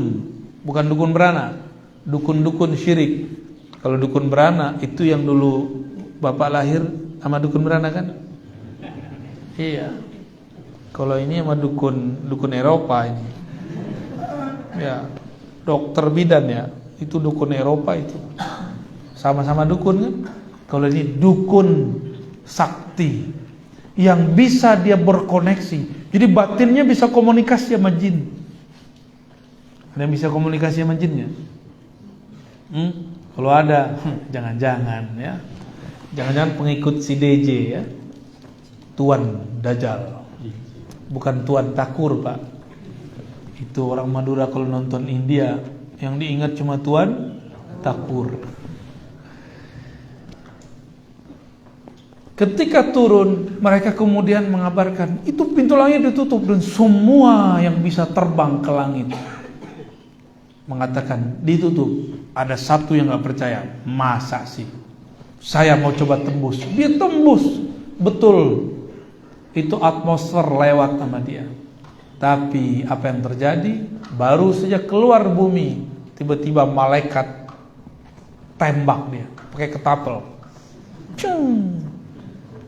bukan dukun beranak, dukun-dukun syirik. Kalau dukun beranak itu yang dulu bapak lahir sama dukun beranak kan? Iya. Kalau ini sama dukun Eropa ini. Ya, dokter bidan ya, itu dukun Eropa itu. Sama-sama dukun kan? Kalau ini dukun sakti yang bisa dia berkoneksi. Jadi batinnya bisa komunikasi sama jin. Ada yang bisa komunikasi sama jinnya? Kalau ada, jangan-jangan ya. Jangan-jangan pengikut si DJ ya. Tuan Dajjal. Bukan Tuan Takur, Pak. Itu orang Madura kalau nonton India yang diingat cuma Tuan Takur. Ketika turun, mereka kemudian mengabarkan, itu pintu langit ditutup dan semua yang bisa terbang ke langit mengatakan ditutup. Ada satu yang gak percaya, masa sih? Saya mau coba tembus. Dia tembus, betul. Itu atmosfer lewat sama dia. Tapi apa yang terjadi? Baru saja keluar bumi, tiba-tiba malaikat tembak dia, pakai ketapel. Cung.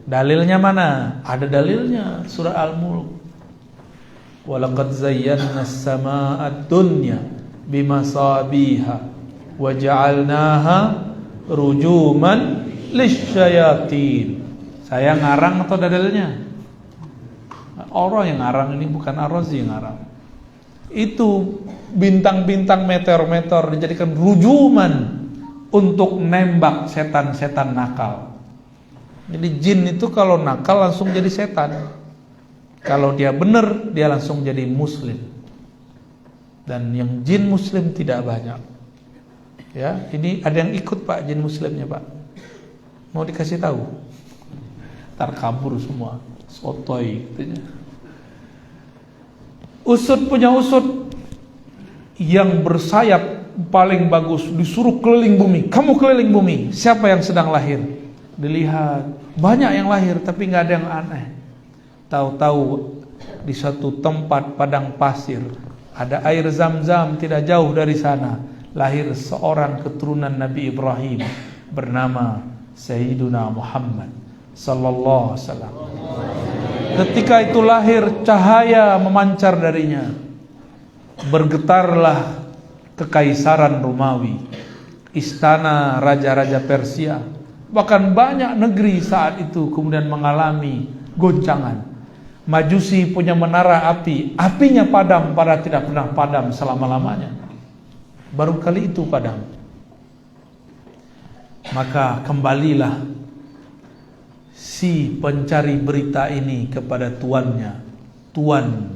Dalilnya mana? Ada dalilnya, surah Al-Mulk. Walaqad zayyana as-samaa'a ad-dunya bimasabiha wa ja'alnaha rujuman lisyayatin. Saya ngarang atau ada dalilnya? Orang yang ngarang ini, bukan Ar-Razi yang ngarang. Itu bintang-bintang meteor-meteor dijadikan rujuman untuk nembak setan-setan nakal. Jadi jin itu kalau nakal langsung jadi setan. Kalau dia benar, dia langsung jadi muslim. Dan yang jin muslim tidak banyak. Ya, ini ada yang ikut Pak jin muslimnya Pak. Mau dikasih tahu? Ntar kabur semua, sotoy katanya. Usut punya usut yang bersayap paling bagus, disuruh keliling bumi. Kamu keliling bumi. Siapa yang sedang lahir? Dilihat, banyak yang lahir tapi nggak ada yang aneh. Tahu-tahu di satu tempat padang pasir ada air zam-zam tidak jauh dari sana. Lahir seorang keturunan Nabi Ibrahim bernama Sayyiduna Muhammad sallallahu alaihi wasallam. Ketika itu lahir, cahaya memancar darinya. Bergetarlah kekaisaran Romawi, istana raja-raja Persia. Bahkan banyak negeri saat itu kemudian mengalami goncangan. Majusi punya menara api, apinya padam, padahal tidak pernah padam selama-lamanya. Baru kali itu padam. Maka kembalilah si pencari berita ini kepada tuannya, tuan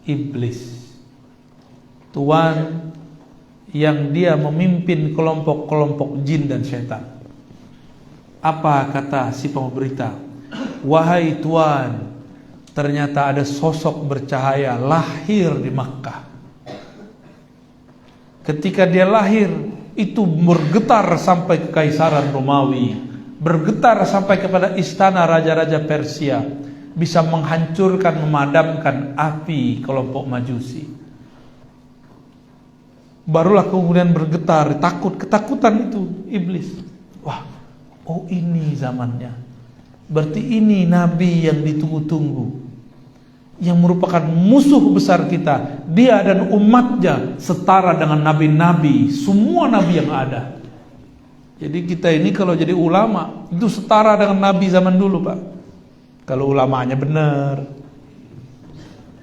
iblis, tuan yang dia memimpin kelompok-kelompok jin dan setan. Apa kata si pemberita? Wahai tuan, ternyata ada sosok bercahaya lahir di Makkah. Ketika dia lahir, itu bergetar sampai ke Kekaisaran Romawi, bergetar sampai kepada istana raja-raja Persia, bisa menghancurkan, memadamkan api kelompok Majusi. Barulah kemudian bergetar, ketakutan itu iblis. Wah, oh ini zamannya. Berarti ini nabi yang ditunggu-tunggu, yang merupakan musuh besar kita. Dia dan umatnya setara dengan nabi-nabi, semua nabi yang ada. Jadi kita ini kalau jadi ulama itu setara dengan nabi zaman dulu Pak. Kalau ulamanya benar,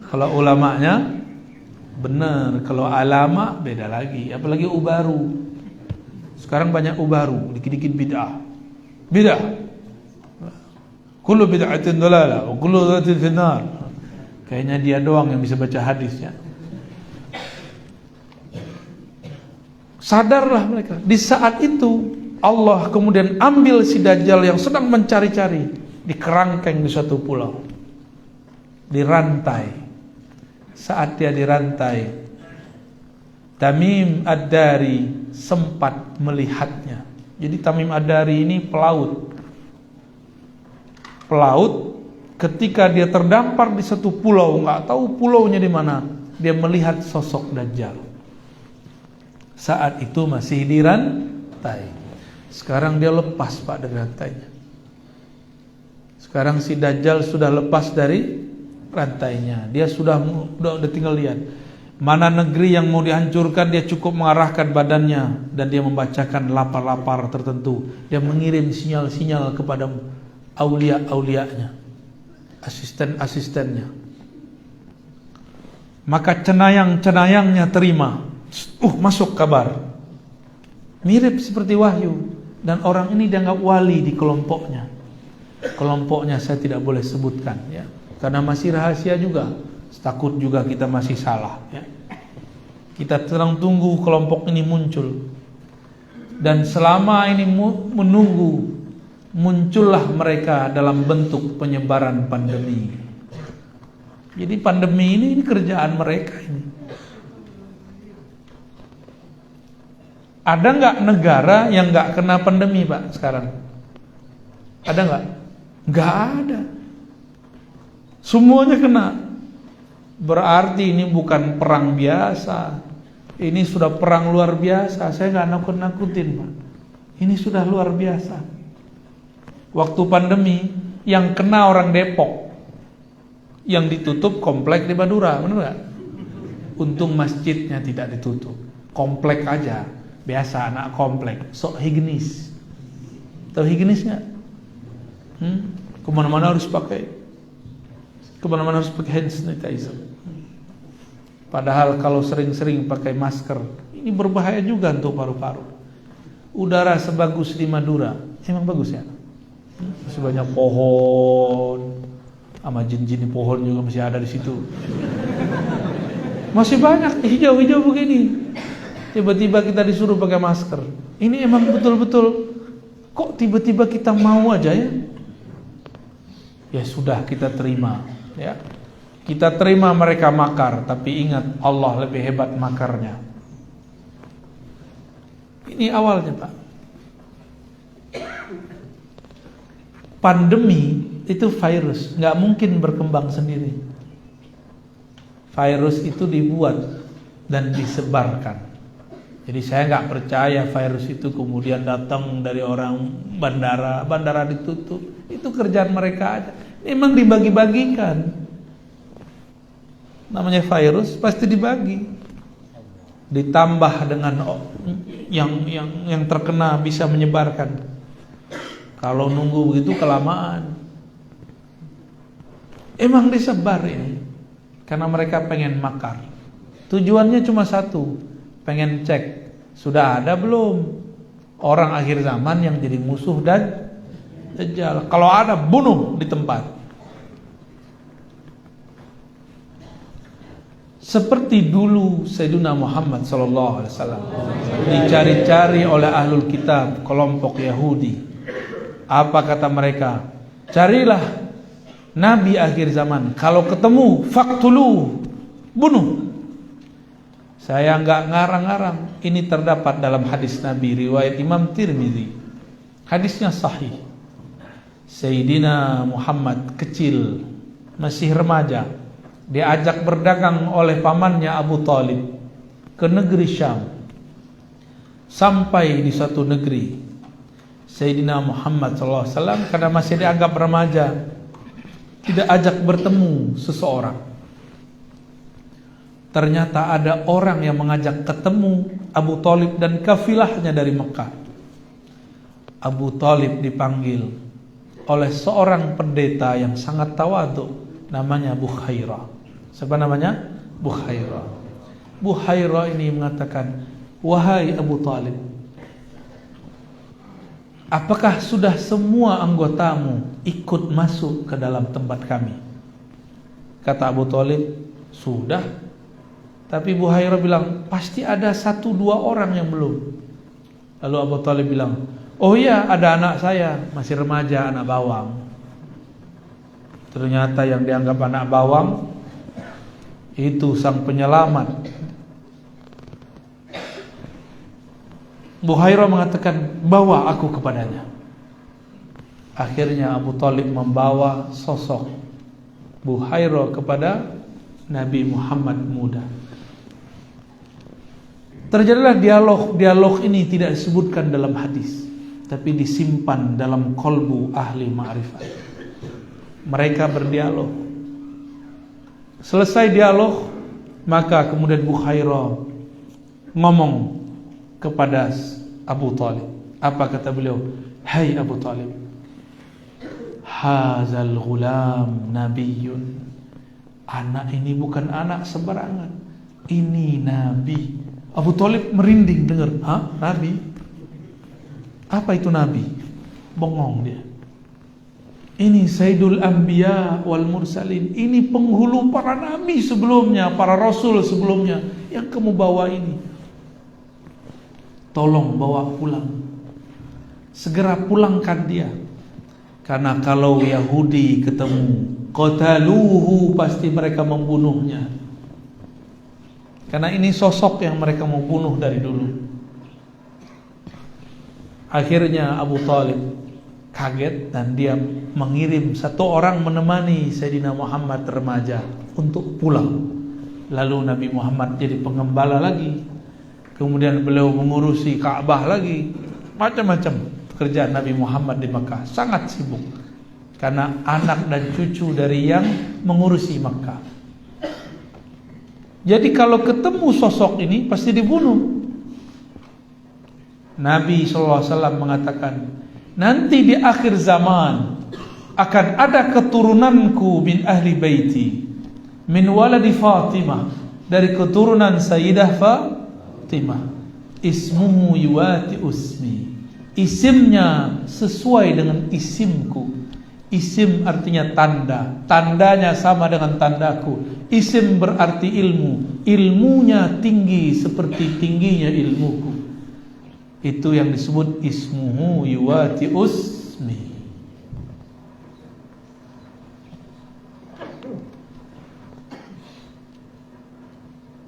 kalau ulamanya Benar, kalau alama beda lagi, apalagi ubaru. Sekarang banyak ubaru, dikit-dikit bid'ah. Bid'ah. Kullu bid'atin dalalah wa kullu dhalatin finnar. Kayaknya dia doang yang bisa baca hadisnya. Sadarlah mereka. Di saat itu Allah kemudian ambil si Dajjal yang sedang mencari-cari, dikerangkeng di suatu pulau, dirantai. Saat dia dirantai, Tamim Ad-Dari sempat melihatnya. Jadi Tamim Ad-Dari ini pelaut. Ketika dia terdampar di satu pulau, nggak tahu pulaunya di mana, dia melihat sosok Dajjal. Saat itu masih dirantai. Sekarang dia lepas Pak dari rantainya. Sekarang si Dajjal sudah lepas dari rantainya. Dia sudah tinggal lihat mana negeri yang mau dihancurkan. Dia cukup mengarahkan badannya dan dia membacakan lapar-lapar tertentu. Dia mengirim sinyal-sinyal kepada aulia-aulianya, asisten-asistennya. Maka cenayang-cenayangnya terima. Masuk kabar. Mirip seperti wahyu. Dan orang ini dianggap wali di kelompoknya. Kelompoknya saya tidak boleh sebutkan, ya, karena masih rahasia juga. Takut juga kita masih salah, ya. Kita sedang tunggu kelompok ini muncul. Dan selama ini menunggu, muncullah mereka dalam bentuk penyebaran pandemi. Jadi pandemi ini kerjaan mereka ini. Ada nggak negara yang nggak kena pandemi Pak sekarang? Ada nggak? Nggak ada. Semuanya kena. Berarti ini bukan perang biasa. Ini sudah perang luar biasa. Saya nggak nakut-nakutin Pak. Ini sudah luar biasa. Waktu pandemi yang kena orang Depok, yang ditutup komplek di Madura, benar nggak? Untung masjidnya tidak ditutup, komplek aja. Biasa anak komplek, sok higienis. Tahu higienis nggak? Kemana-mana harus pakai hand sanitizer. Padahal kalau sering-sering pakai masker, ini berbahaya juga untuk paru-paru. Udara sebagus di Madura, emang bagus ya? Masih banyak pohon, sama jin-jin pohon juga masih ada di situ. Masih banyak hijau-hijau begini. Tiba-tiba kita disuruh pakai masker. Ini emang betul-betul, kok tiba-tiba kita mau aja ya? Ya sudah, kita terima, ya. Kita terima mereka makar, tapi ingat Allah lebih hebat makarnya. Ini awalnya Pak. Pandemi itu virus, nggak mungkin berkembang sendiri. Virus itu dibuat dan disebarkan. Jadi saya nggak percaya virus itu kemudian datang dari orang bandara ditutup. Itu kerjaan mereka aja. Memang dibagi-bagikan. Namanya virus pasti dibagi. Ditambah dengan yang terkena bisa menyebarkan. Kalau nunggu begitu kelamaan. Emang disebar ini. Karena mereka pengen makar. Tujuannya cuma satu, pengen cek sudah ada belum orang akhir zaman yang jadi musuh dan Dajjal. Kalau ada, bunuh di tempat. Seperti dulu Sayyidina Muhammad SAW dicari-cari oleh ahlul kitab, kelompok Yahudi. Apa kata mereka? Carilah Nabi akhir zaman. Kalau ketemu, faktulu, bunuh. Saya nggak ngarang-ngarang. Ini terdapat dalam hadis Nabi riwayat Imam Tirmidzi. Hadisnya sahih. Sayyidina Muhammad kecil, masih remaja, diajak berdagang oleh pamannya Abu Talib ke negeri Syam. Sampai di satu negeri, Sayyidina Muhammad SAW karena masih dianggap remaja, tidak ajak bertemu seseorang. Ternyata ada orang yang mengajak ketemu Abu Talib dan kafilahnya dari Mekah. Abu Talib dipanggil oleh seorang pendeta yang sangat tawadhu, namanya Bukhairah. Siapa namanya? Bukhairah. Buhairah ini mengatakan, wahai Abu Talib, apakah sudah semua anggotamu ikut masuk ke dalam tempat kami? Kata Abu Talib, sudah. Tapi Buhairah bilang, pasti ada 1-2 orang yang belum. Lalu Abu Talib bilang, oh iya, ada anak saya, masih remaja, anak bawang. Ternyata yang dianggap anak bawang itu sang penyelamat. Buhairah mengatakan, bawa aku kepadanya. Akhirnya Abu Talib membawa sosok Buhairah kepada Nabi Muhammad muda. Terjadilah dialog ini tidak disebutkan dalam hadis, tapi disimpan dalam kolbu ahli ma'rifat. Mereka berdialog. Selesai dialog, maka kemudian Buhairah ngomong kepada Abu Talib. Apa kata beliau? Hai Abu Talib, hazal ghulam nabiyyun. Anak ini bukan anak sembarangan, ini nabi. Abu Talib merinding dengar, nabi? Apa itu nabi? Bengong dia. Ini Sayyidul Anbiya wal Mursalin. Ini penghulu para nabi sebelumnya, para rasul sebelumnya. Yang kamu bawa ini, tolong bawa pulang. Segera pulangkan dia. Karena kalau Yahudi ketemu, qataluhu, pasti mereka membunuhnya. Karena ini sosok yang mereka mau bunuh dari dulu. Akhirnya Abu Talib kaget dan dia mengirim 1 orang menemani Sayyidina Muhammad remaja untuk pulang. Lalu Nabi Muhammad jadi pengembala lagi. Kemudian beliau mengurusi Ka'bah lagi. Macam-macam pekerjaan Nabi Muhammad di Makkah, sangat sibuk. Karena anak dan cucu dari yang mengurusi Makkah. Jadi kalau ketemu sosok ini pasti dibunuh. Nabi SAW mengatakan, nanti di akhir zaman akan ada keturunanku min ahli baiti, min waladi Fatimah, dari keturunan Sayyidah Fatimah, ismuhu yuwati usmi, isimnya sesuai dengan isimku. Isim artinya tanda, tandanya sama dengan tandaku. Isim berarti ilmu, ilmunya tinggi seperti tingginya ilmuku. Itu yang disebut ismuhu yuwati usmi.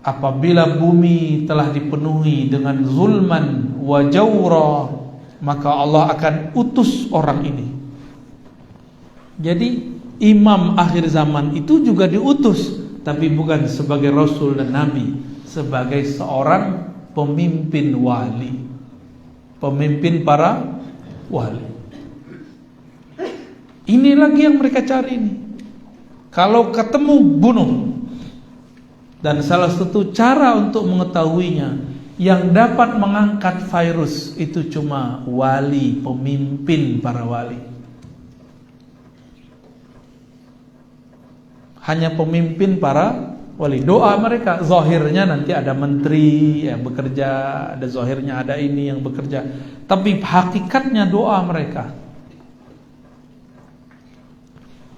Apabila bumi telah dipenuhi dengan zulman wa jawra, maka Allah akan utus orang ini. Jadi imam akhir zaman itu juga diutus, tapi bukan sebagai rasul dan nabi, sebagai seorang pemimpin wali, pemimpin para wali. Ini lagi yang mereka cari ini. Kalau ketemu bunuh. Dan salah satu cara untuk mengetahuinya, yang dapat mengangkat virus itu cuma wali, pemimpin para wali. Hanya pemimpin para wali. Doa mereka zahirnya nanti ada menteri yang bekerja, ada zahirnya ada ini yang bekerja, tapi hakikatnya doa mereka.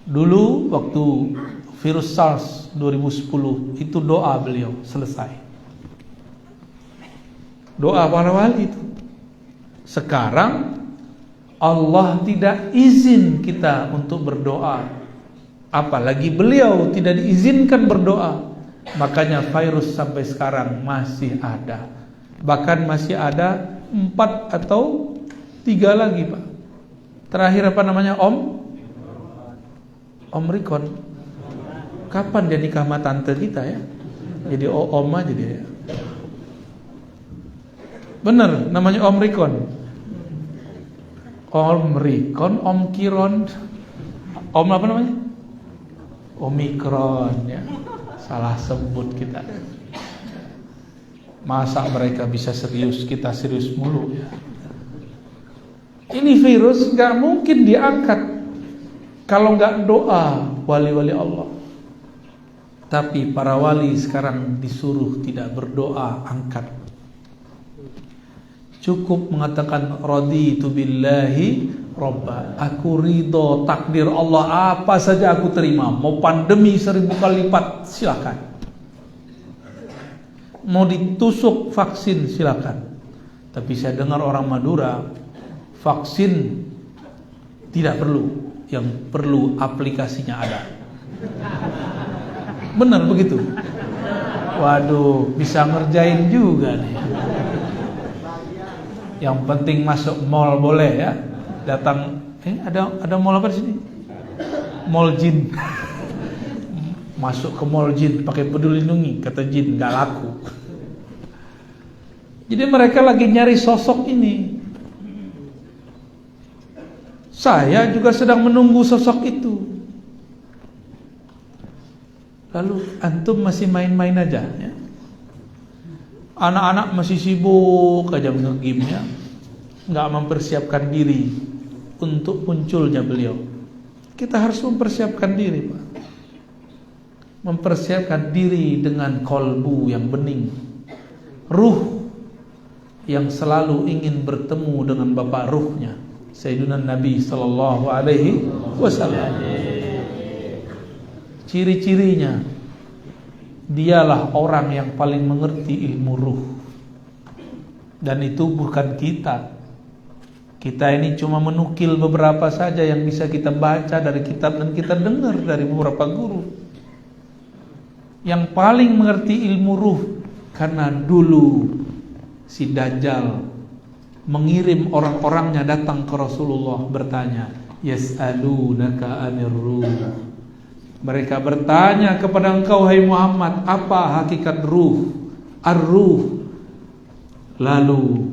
Dulu waktu virus SARS 2010 itu doa beliau selesai. Doa para wali itu. Sekarang Allah tidak izin kita untuk berdoa, apalagi beliau tidak diizinkan berdoa. Makanya virus sampai sekarang masih ada. Bahkan masih ada 4 atau 3 lagi, Pak. Terakhir apa namanya? Omikron. Kapan dia nikah sama tante kita ya? Jadi om aja dia. Bener, namanya Omikron. Omkiron. Om apa namanya? Omikron ya. Salah sebut kita. Masa mereka bisa serius, kita serius mulu ya. Ini virus gak mungkin diangkat kalau gak doa wali-wali Allah. Tapi para wali sekarang disuruh tidak berdoa angkat. Cukup mengatakan raditu billahi robba. Aku ridho takdir Allah apa saja aku terima. Mau pandemi 1000 kali lipat silakan. Mau ditusuk vaksin silakan. Tapi saya dengar orang Madura vaksin tidak perlu. Yang perlu aplikasinya ada. Benar begitu? Waduh, bisa ngerjain juga nih. Yang penting masuk mall boleh ya. Datang, ada mall apa di sini? Mall jin. Masuk ke mall jin pakai Peduli Lindungi, kata jin nggak laku. Jadi mereka lagi nyari sosok ini. Saya juga sedang menunggu sosok itu. Lalu antum masih main-main aja ya? Anak-anak masih sibuk aja nge-game ya, nggak mempersiapkan diri untuk munculnya beliau. Kita harus mempersiapkan diri, Pak. Mempersiapkan diri dengan kolbu yang bening, ruh yang selalu ingin bertemu dengan bapak ruhnya, Sayyidina Nabi sallallahu alaihi wasallam. Ciri-cirinya, dialah orang yang paling mengerti ilmu ruh. Dan itu bukan kita. Kita ini cuma menukil beberapa saja yang bisa kita baca dari kitab dan kita dengar dari beberapa guru. Yang paling mengerti ilmu ruh, karena dulu si Dajjal mengirim orang-orangnya datang ke Rasulullah bertanya, yas'alunaka 'anir ruh. Mereka bertanya kepada engkau, hai Muhammad, apa hakikat ruh? Ar-ruh. Lalu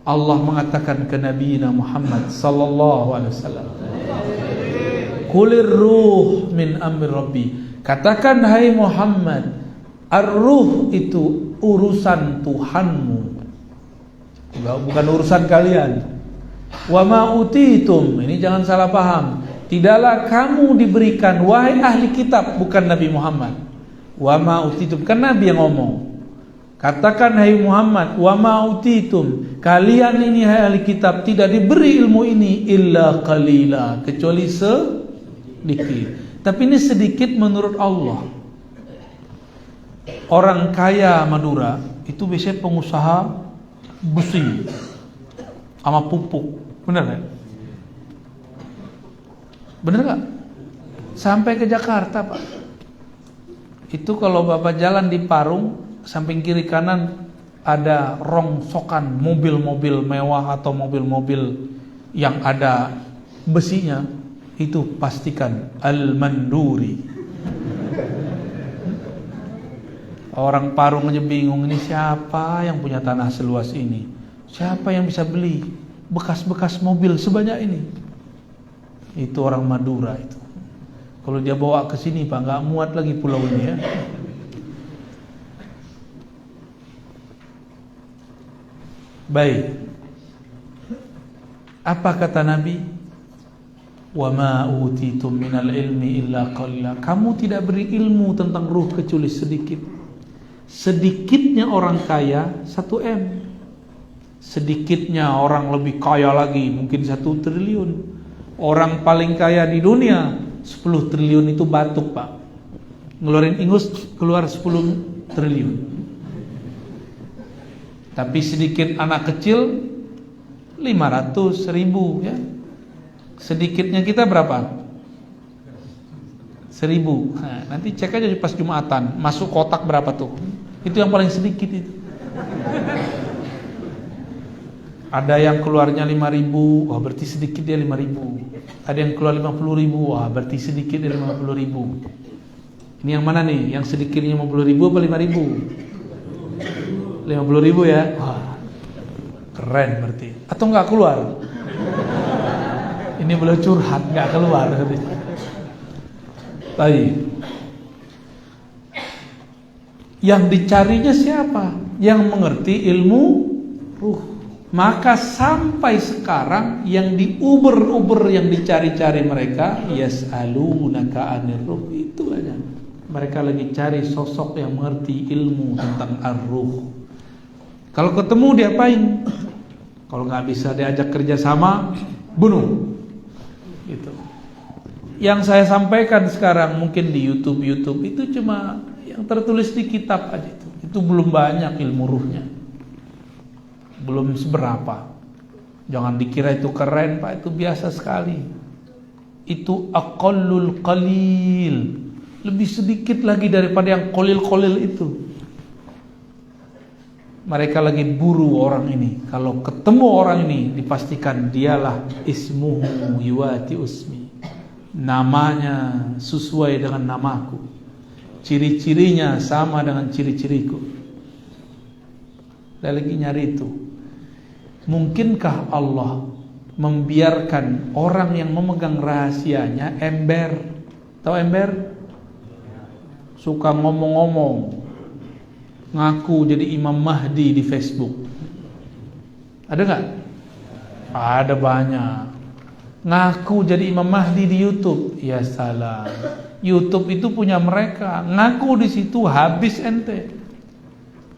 Allah mengatakan ke Nabi Muhammad sallallahu alaihi wasallam, Qulir ruh min amri Rabbi. Katakan hai Muhammad, ar-ruh itu urusan Tuhanmu, bukan urusan kalian. Wa ma utitum, ini jangan salah paham. Tidaklah kamu diberikan, wahai ahli kitab, bukan Nabi Muhammad. Wa ma utitum, kan Nabi yang ngomong. Katakan hai Muhammad, wa ma utitum, kalian ini hai ahli kitab tidak diberi ilmu ini illa qalila, kecuali sedikit. Tapi ini sedikit menurut Allah. Orang kaya Madura itu biasanya pengusaha besi sama pupuk, benar kan? Bener gak? Sampai ke Jakarta, Pak. Itu kalau Bapak jalan di Parung, samping kiri kanan ada rongsokan mobil-mobil mewah atau mobil-mobil yang ada besinya. Itu pastikan Al-Manduri. Orang Parung aja bingung, ini siapa yang punya tanah seluas ini? Siapa yang bisa beli bekas-bekas mobil sebanyak ini? Itu orang Madura itu. Kalau dia bawa ke sini, Pak, nggak muat lagi pulau ini ya. Baik. Apa kata Nabi? Wa ma utitum minal ilmi illa qalila. Kamu tidak beri ilmu tentang ruh kecuali sedikit. Sedikitnya orang kaya 1 M. Sedikitnya orang lebih kaya lagi mungkin 1 triliun. Orang paling kaya di dunia 10 triliun itu batuk, Pak. Ngeluarin ingus keluar 10 triliun. Tapi sedikit anak kecil 500 ribu ya. Sedikitnya kita berapa? 1000. Nah, nanti cek aja pas Jumatan, masuk kotak berapa tuh? Itu yang paling sedikit itu. Ada yang keluarnya 5.000, wah berarti sedikit dia 5.000. Ada yang keluar 50.000, wah berarti sedikit dia 50.000. Ini yang mana nih? Yang sedikitnya 50.000 apa 5.000? 50.000 ya? Wah, keren berarti. Atau nggak keluar? Ini belum curhat, nggak keluar. Baik. Yang dicarinya siapa? Yang mengerti ilmu ruh. Maka sampai sekarang yang diuber-uber, yang dicari-cari mereka, yas'alunaka 'anir ruh, itu aja. Mereka lagi cari sosok yang mengerti ilmu tentang ar-ruh. Kalau ketemu diapain? Kalau nggak bisa diajak kerjasama, bunuh. Gitu. Yang saya sampaikan sekarang mungkin di YouTube itu cuma yang tertulis di kitab aja itu. Itu belum banyak ilmu ruhnya. Belum seberapa. Jangan dikira itu keren, Pak, itu biasa sekali. Itu aqallul qalil. Lebih sedikit lagi daripada yang qalil-qalil itu. Mereka lagi buru orang ini. Kalau ketemu orang ini dipastikan dialah ismuhu yuwati usmi. Namanya sesuai dengan namaku. Ciri-cirinya sama dengan ciri-ciriku. Dia lagi nyari itu. Mungkinkah Allah membiarkan orang yang memegang rahasianya ember? Tahu ember? Suka ngomong-ngomong, ngaku jadi Imam Mahdi di Facebook. Ada nggak? Ada banyak. Ngaku jadi Imam Mahdi di YouTube. Ya salah. YouTube itu punya mereka. Ngaku di situ habis ente.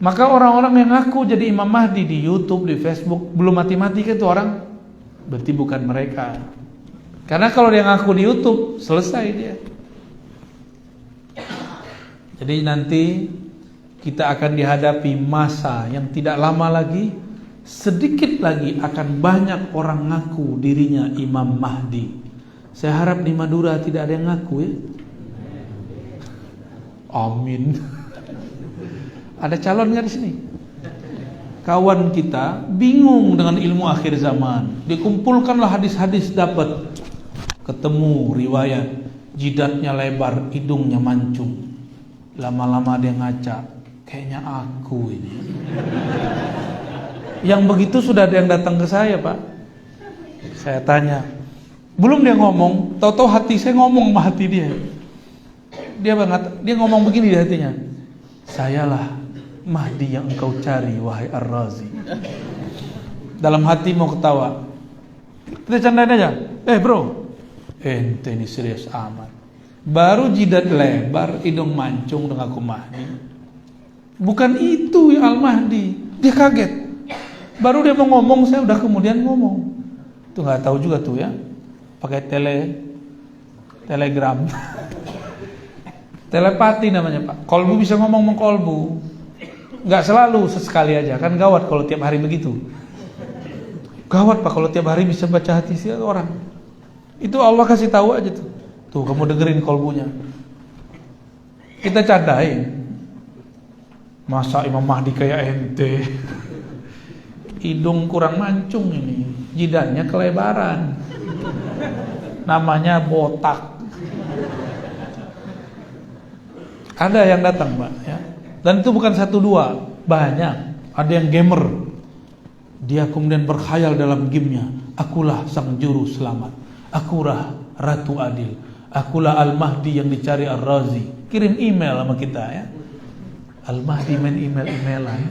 Maka orang-orang yang ngaku jadi Imam Mahdi di YouTube, di Facebook, belum mati-mati kan itu orang? Berarti bukan mereka. Karena kalau dia ngaku di YouTube, selesai dia. Jadi nanti kita akan dihadapi masa yang tidak lama lagi, sedikit lagi akan banyak orang ngaku dirinya Imam Mahdi. Saya harap di Madura tidak ada yang ngaku ya. Amin. Ada calon nggak di sini? Kawan kita bingung dengan ilmu akhir zaman. Dikumpulkanlah hadis-hadis dapat. Ketemu riwayat, jidatnya lebar, hidungnya mancung. Lama-lama dia ngaca, kayaknya aku ini. Yang begitu sudah ada yang datang ke saya, Pak. Saya tanya, belum dia ngomong, tahu-tahu hati saya ngomong sama hati dia. Dia ngomong begini di hatinya, sayalah Mahdi yang engkau cari, wahai Ar-Razi. Dalam hati mau ketawa. Kita candain aja. Bro, ente ini serius amat. Baru jidat lebar, hidung mancung dengan aku Mahdi. Bukan itu ya Al-Mahdi. Dia kaget. Baru dia mau ngomong, saya udah kemudian ngomong. Tuh nggak tahu juga tuh ya. Pakai telegram. Telepati namanya, Pak. Kolbu bisa ngomong sama kolbu. Nggak selalu, sesekali aja. Kan gawat kalau tiap hari begitu. Gawat, Pak, kalau tiap hari bisa baca hati orang. Itu Allah kasih tahu aja tuh. Tuh, kamu dengerin kolbunya. Kita candain. Masa Imam Mahdi kayak ente? Hidung kurang mancung ini. Jidatnya kelebaran. Namanya botak. Ada yang datang, Pak, ya. Dan itu bukan satu dua, banyak. Ada yang gamer. Dia kemudian berkhayal dalam gamenya. Akulah sang juru selamat. Akulah Ratu Adil. Akulah Al-Mahdi yang dicari Ar-Razi. Kirim email sama kita ya. Al-Mahdi main email-emailan.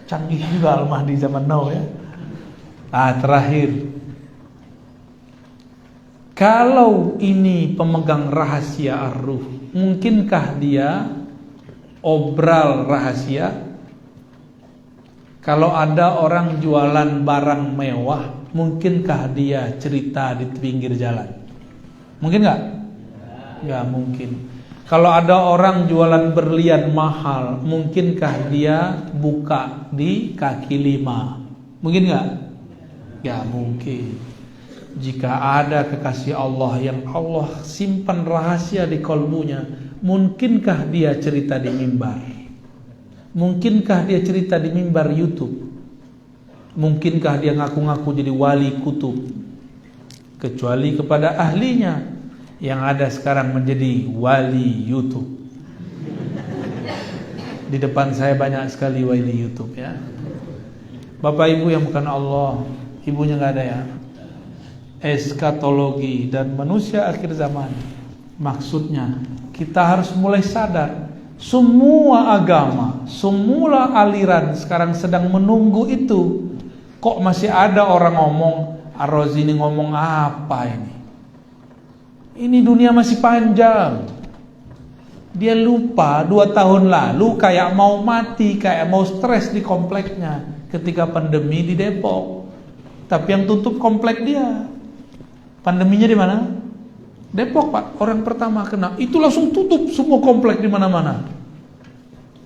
Canggih juga Al-Mahdi zaman now ya. Terakhir, kalau ini pemegang rahasia ar-ruh, mungkinkah dia obral rahasia? Kalau ada orang jualan barang mewah, mungkinkah dia cerita di pinggir jalan? Mungkin nggak? Nggak mungkin. Kalau ada orang jualan berlian mahal, mungkinkah dia buka di kaki lima? Mungkin nggak? Nggak mungkin. Jika ada kekasih Allah yang Allah simpan rahasia di kolbunya, mungkinkah dia cerita di mimbar? Mungkinkah dia cerita di mimbar YouTube? Mungkinkah dia ngaku-ngaku jadi wali kutub? Kecuali kepada ahlinya yang ada sekarang menjadi wali YouTube. Di depan saya banyak sekali wali YouTube ya. Bapak ibu yang bukan Allah, ibunya nggak ada ya. Eskatologi dan manusia akhir zaman. Maksudnya kita harus mulai sadar. Semua agama, semua aliran sekarang sedang menunggu itu. Kok masih ada orang ngomong, Ar-Razi ini ngomong apa ini? Ini dunia masih panjang. Dia lupa 2 tahun lalu kayak mau mati, kayak mau stres di kompleknya ketika pandemi di Depok. Tapi yang tutup komplek dia. Pandeminya di mana? Depok, Pak. Orang pertama kena. Itu langsung tutup semua komplek di mana-mana.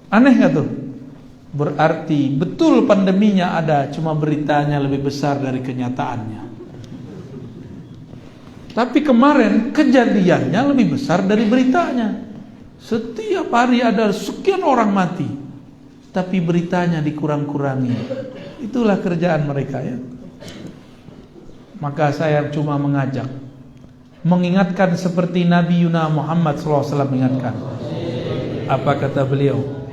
Aneh gak tuh? Berarti betul pandeminya ada, cuma beritanya lebih besar dari kenyataannya. Tapi kemarin kejadiannya lebih besar dari beritanya. Setiap hari ada sekian orang mati, tapi beritanya dikurang-kurangi. Itulah kerjaan mereka ya. Maka saya cuma mengajak, mengingatkan seperti Nabi Yuna Muhammad SAW mengingatkan. Apa kata beliau?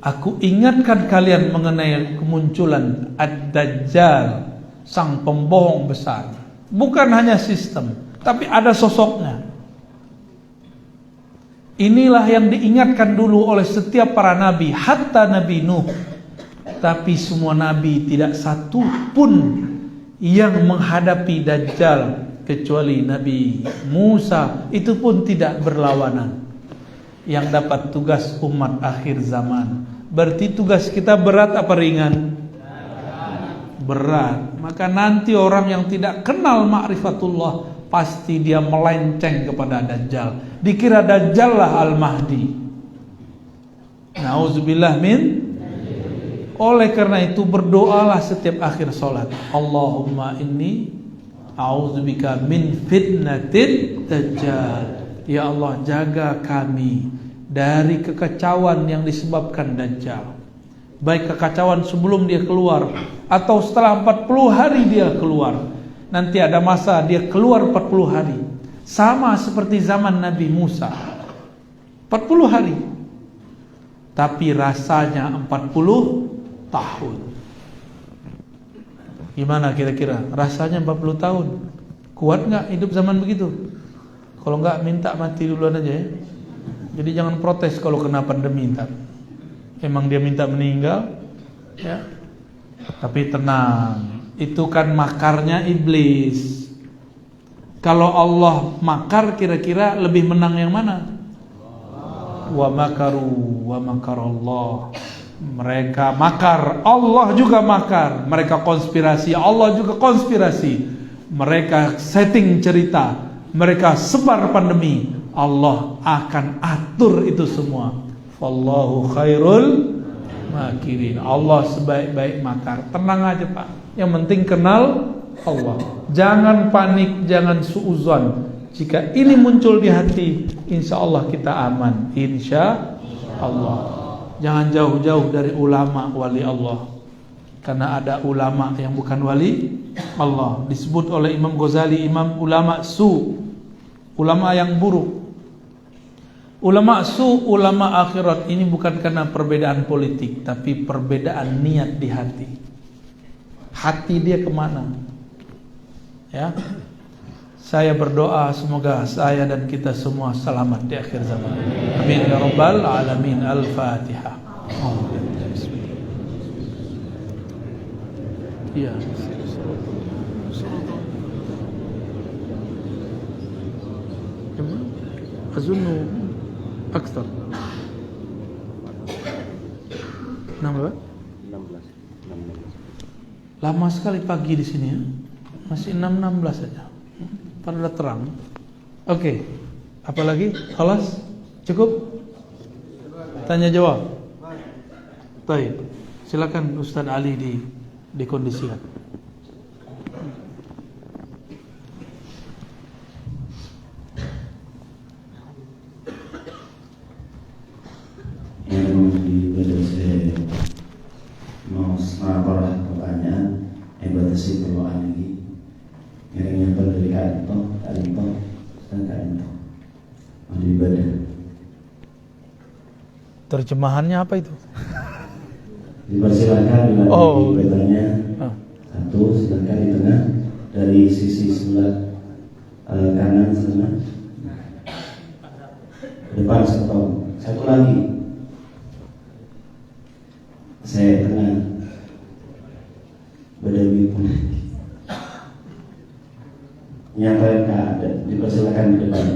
Aku ingatkan kalian mengenai kemunculan Ad-Dajjal, sang pembohong besar. Bukan hanya sistem, tapi ada sosoknya. Inilah yang diingatkan dulu oleh setiap para nabi, hatta Nabi Nuh. Tapi semua nabi tidak satu pun yang menghadapi Dajjal kecuali Nabi Musa, itu pun tidak berlawanan. Yang dapat tugas umat akhir zaman. Berarti tugas kita berat apa ringan? Berat. Maka nanti orang yang tidak kenal ma'rifatullah pasti dia melenceng kepada Dajjal. Dikira Dajjal lah Al-Mahdi. Nauzubillah min. Oleh karena itu berdoalah setiap akhir salat. Allahumma inni a'udzubika min fitnatil Dajjal. Ya Allah, jaga kami dari kekacauan yang disebabkan Dajjal. Baik kekacauan sebelum dia keluar atau setelah 40 hari dia keluar. Nanti ada masa dia keluar 40 hari. Sama seperti zaman Nabi Musa 40 hari. Tapi rasanya 40 tahun. Gimana kira-kira? Rasanya 40 tahun. Kuat gak hidup zaman begitu? Kalau gak minta mati duluan aja ya. Jadi jangan protes kalau kena pandemi ntar. Emang dia minta meninggal ya. Tapi tenang, itu kan makarnya iblis. Kalau Allah makar, kira-kira lebih menang yang mana? Wa makaru wa makarallah. Mereka makar, Allah juga makar. Mereka konspirasi, Allah juga konspirasi. Mereka setting cerita, mereka sebar pandemi, Allah akan atur itu semua. Wallahu khairul makirin. Allah sebaik-baik makar. Tenang aja Pak. Yang penting kenal Allah. Jangan panik, jangan suuzon. Jika ini muncul di hati, insya Allah kita aman. Insya Allah. Jangan jauh-jauh dari ulama wali Allah. Karena ada ulama yang bukan wali Allah. Disebut oleh Imam Ghazali, imam ulama su, ulama yang buruk. Ulama su, ulama akhirat ini bukan karena perbedaan politik, tapi perbedaan niat di hati. Hati dia kemana? Ya, saya berdoa semoga saya dan kita semua selamat di akhir zaman. Amin ya rabbal alamin. Al-Fatihah. Iya. Azunnu akthar. 16. Lama sekali pagi di sini ya. Masih 6:16 saja. Padahal terang. Oke. Apalagi? Khalas? Cukup? Tanya jawab. Baik. Silakan Ustaz Ali dikondisikan.
Batasi perluan lagi yang dari kantor, dan kantor mau ibadah.
Terjemahannya apa itu?
Dipersilakan di ibadahnya satu, sedangkan di tengah dari sisi sebelah kanan sana depan satu lagi saya tengah Badawi pun nyata ada, dipersilakan di depan.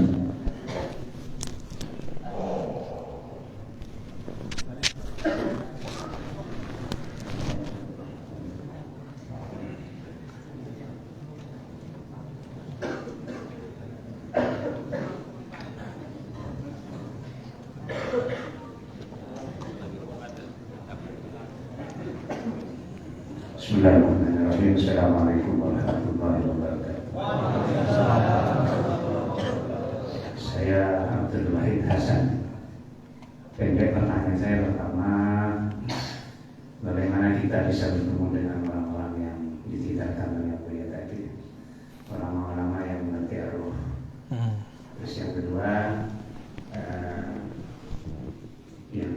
Bismillahirrahmanirrahim. Assalamualaikum warahmatullahi wabarakatuh. Saya Abdul Wahid Hasan. Pendek pertanyaan saya pertama, bagaimana kita bisa bertemu dengan orang-orang yang ditidakkan oleh Buya tadi, orang-orang yang mengerti arwah. Terus yang kedua, yang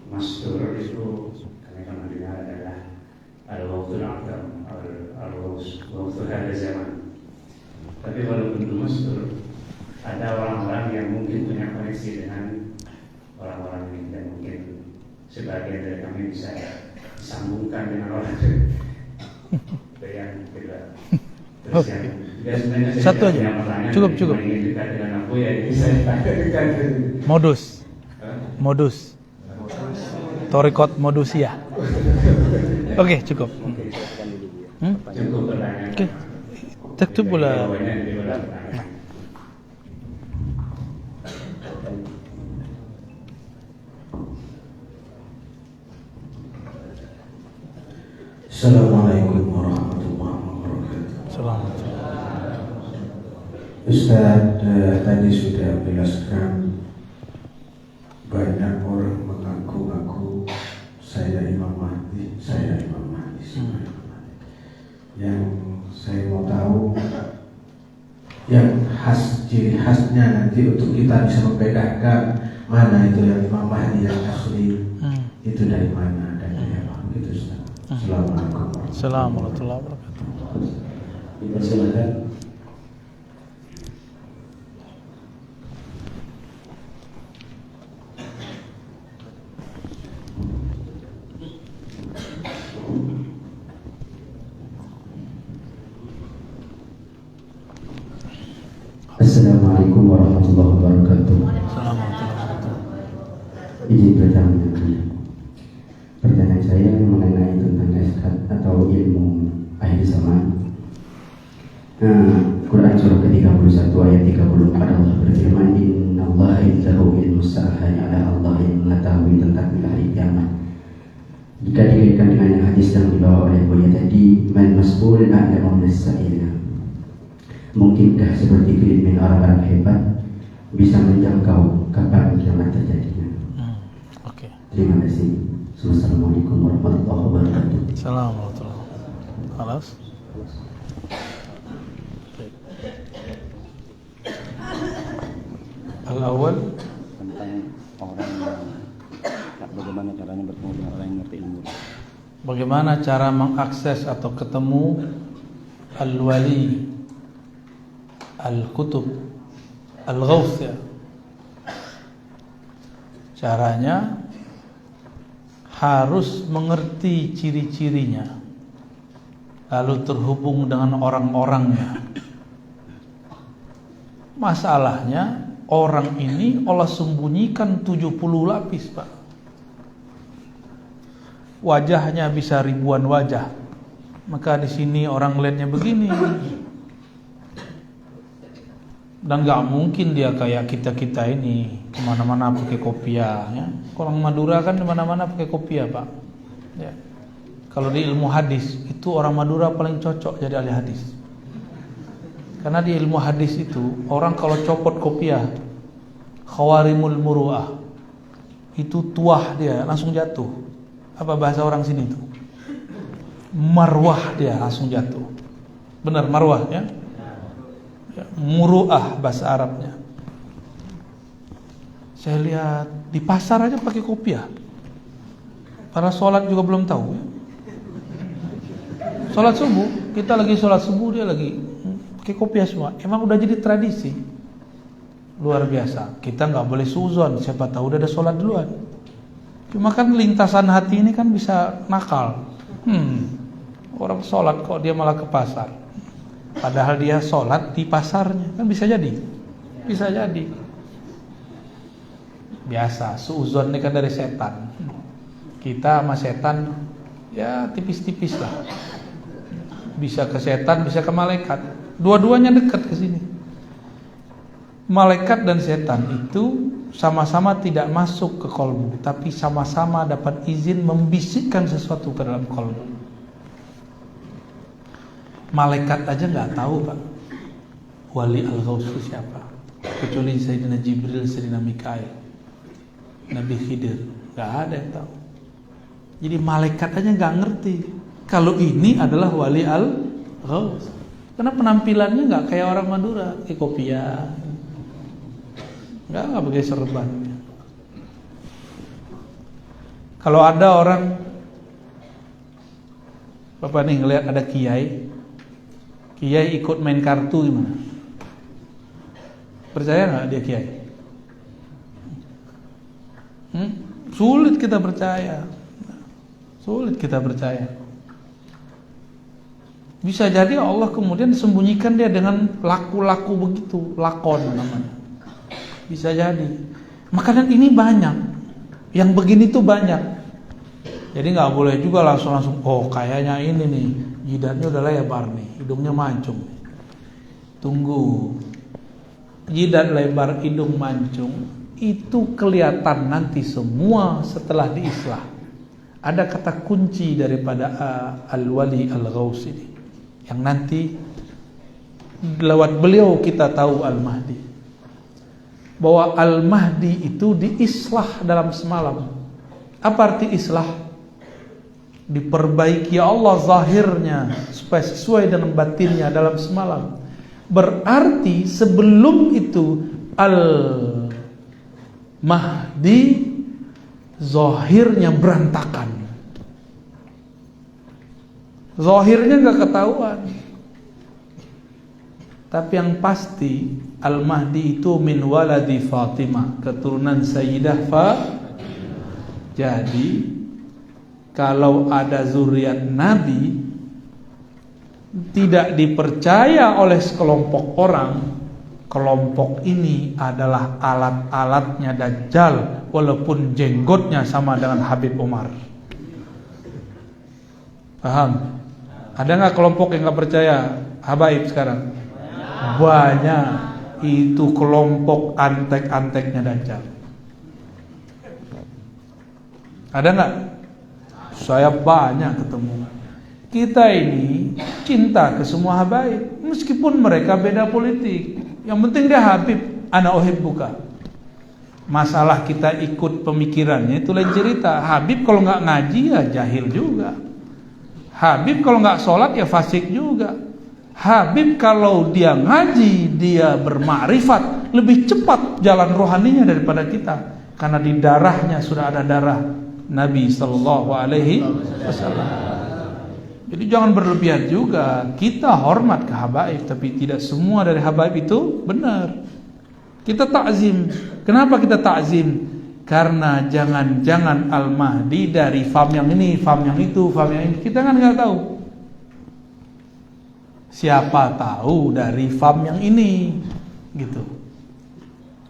mastur itu kami pernah dengar adalah al-waqtul aqdam, al-waqtul hadha zaman. Tapi walaupun itu mastur, ada orang-orang yang mungkin punya koneksi dengan orang-orang ini, dan mungkin sebagian dari kami bisa disambungkan dengan orang itu yang kedua. Terus yang sebenarnya
satu aja, cukup.
ingin dekat dengan aku ya, ini saya tanyakan
modus torikot modusia. Oke, cukup.
Cukup pertanyaan.
Oke, cukup pula.
Assalamualaikum warahmatullahi wabarakatuh.
Selamat.
Ustaz tadi sudah menjelaskan banyak orang mengaku-ngaku saya Imam Mahdi. Yang saya mau tahu yang ciri khasnya nanti untuk kita bisa membedakan mana itu yang Imam Mahdi yang asli, itu dari mana dan dari apa, gitu Ustaz. Assalamualaikum
warahmatullahi wabarakatuh.
Dipersilakan.
Assalamualaikum warahmatullahi wabarakatuh. Izin bertanya. Pertanyaan saya mengenai tentang iskat atau ilmu akhir zaman. Quran surah ke-31 ayat 34 Allah berfirman, Innallaha indahu ilmus sa'ah, hanya Allah yang mengetahui tentang hari kiamat. Jika dikaitkan dengan hadis yang dibawa oleh Buya tadi, man mas'ul a'lamu minas sa'il. Mungkinkah seperti keinginan orang-orang hebat bisa menjangkau kapan kiamat terjadinya?
Oke.
Terima kasih. Assalamualaikum warahmatullahi wabarakatuh.
Assalamualaikum. Halas. Al-awwal
tentang orang yang bagaimana caranya bertemu dengan orang yang mengerti ilmu.
Bagaimana cara mengakses atau ketemu al-wali, al-kutub, al-ghawth ya. Caranya harus mengerti ciri-cirinya, lalu terhubung dengan orang-orangnya. Masalahnya orang ini Allah sembunyikan 70 lapis, Pak. Wajahnya bisa ribuan wajah. Maka di sini orang lihatnya begini. Dan gak mungkin dia kayak kita-kita ini kemana-mana pakai kopiah ya. Orang Madura kan kemana-mana pakai kopiah, Pak ya. Kalau di ilmu hadis itu orang Madura paling cocok jadi ahli hadis. Karena di ilmu hadis itu orang kalau copot kopiah, khawarimul muru'ah, itu tuah dia langsung jatuh. Apa bahasa orang sini itu? Marwah dia langsung jatuh. Benar, marwah ya. Muru'ah bahasa Arabnya. Saya lihat di pasar aja pakai kopiah. Para sholat juga belum tahu ya. Sholat subuh, kita lagi sholat subuh, dia lagi pakai kopiah semua. Emang udah jadi tradisi. Luar biasa. Kita nggak boleh suzon, siapa tahu udah ada sholat duluan. Cuma kan lintasan hati ini kan bisa nakal. Orang sholat kok dia malah ke pasar. Padahal dia sholat di pasarnya, kan bisa jadi. Bisa jadi. Biasa, suuzon ini kan dari setan. Kita sama setan ya tipis-tipis lah. Bisa ke setan, bisa ke malaikat. Dua-duanya dekat ke sini. Malaikat dan setan itu sama-sama tidak masuk ke kolbu, tapi sama-sama dapat izin membisikkan sesuatu ke dalam kolbu. Malaikat aja nggak tahu Pak, wali al-ghaus itu siapa, kecuali Sayyidina Jibril, Sayyidina Mikail, Nabi Khidir, nggak ada yang tahu. Jadi malaikat aja nggak ngerti kalau ini adalah wali al-ghaus, karena penampilannya nggak kayak orang Madura, kayak kopiah, nggak pakai serban. Kalau ada orang, Bapak nih ngelihat ada kiai ikut main kartu gimana? Percaya nggak dia kiai? Sulit kita percaya. Bisa jadi Allah kemudian sembunyikan dia dengan laku-laku begitu, lakon namanya. Bisa jadi. Makanan ini banyak, yang begini tuh banyak. Jadi nggak boleh juga langsung oh kayaknya ini nih jidatnya udah lebar nih, hidungnya mancung. Tunggu, jidat lebar, hidung mancung itu kelihatan nanti semua setelah diislah. Ada kata kunci daripada al-wali al-ghaus ini, yang nanti lewat beliau kita tahu al-Mahdi. Bahwa al-Mahdi itu diislah dalam semalam. Apa arti islah? Diperbaiki Allah zahirnya supaya sesuai dengan batinnya dalam semalam. Berarti sebelum itu al-Mahdi zahirnya berantakan. Zahirnya gak ketahuan. Tapi yang pasti Al-Mahdi itu min waladi Fatimah, keturunan Sayyidah Jadi kalau ada zuriat Nabi tidak dipercaya oleh sekelompok orang, kelompok ini adalah alat-alatnya Dajjal, walaupun jenggotnya sama dengan Habib Umar. Paham? Ada nggak kelompok yang nggak percaya habaib sekarang? Banyak. Itu kelompok antek-anteknya Dajjal. Ada nggak? Saya banyak ketemu. Kita ini cinta ke semua habaib, meskipun mereka beda politik. Yang penting dia Habib, ana uhibbuka. Masalah kita ikut pemikirannya itu lain cerita. Habib kalau nggak ngaji ya jahil juga. Habib kalau nggak sholat ya fasik juga. Habib kalau dia ngaji, dia bermakrifat, lebih cepat jalan rohaninya daripada kita, karena di darahnya sudah ada darah Nabi Sallallahu Alaihi Wasallam. Jadi jangan berlebihan juga. Kita hormat ke habaib, tapi tidak semua dari habaib itu benar. Kita takzim. Kenapa kita takzim? Karena jangan-jangan Al-Mahdi dari fam yang ini, fam yang itu, fam yang ini. Kita kan nggak tahu. Siapa tahu dari fam yang ini, gitu.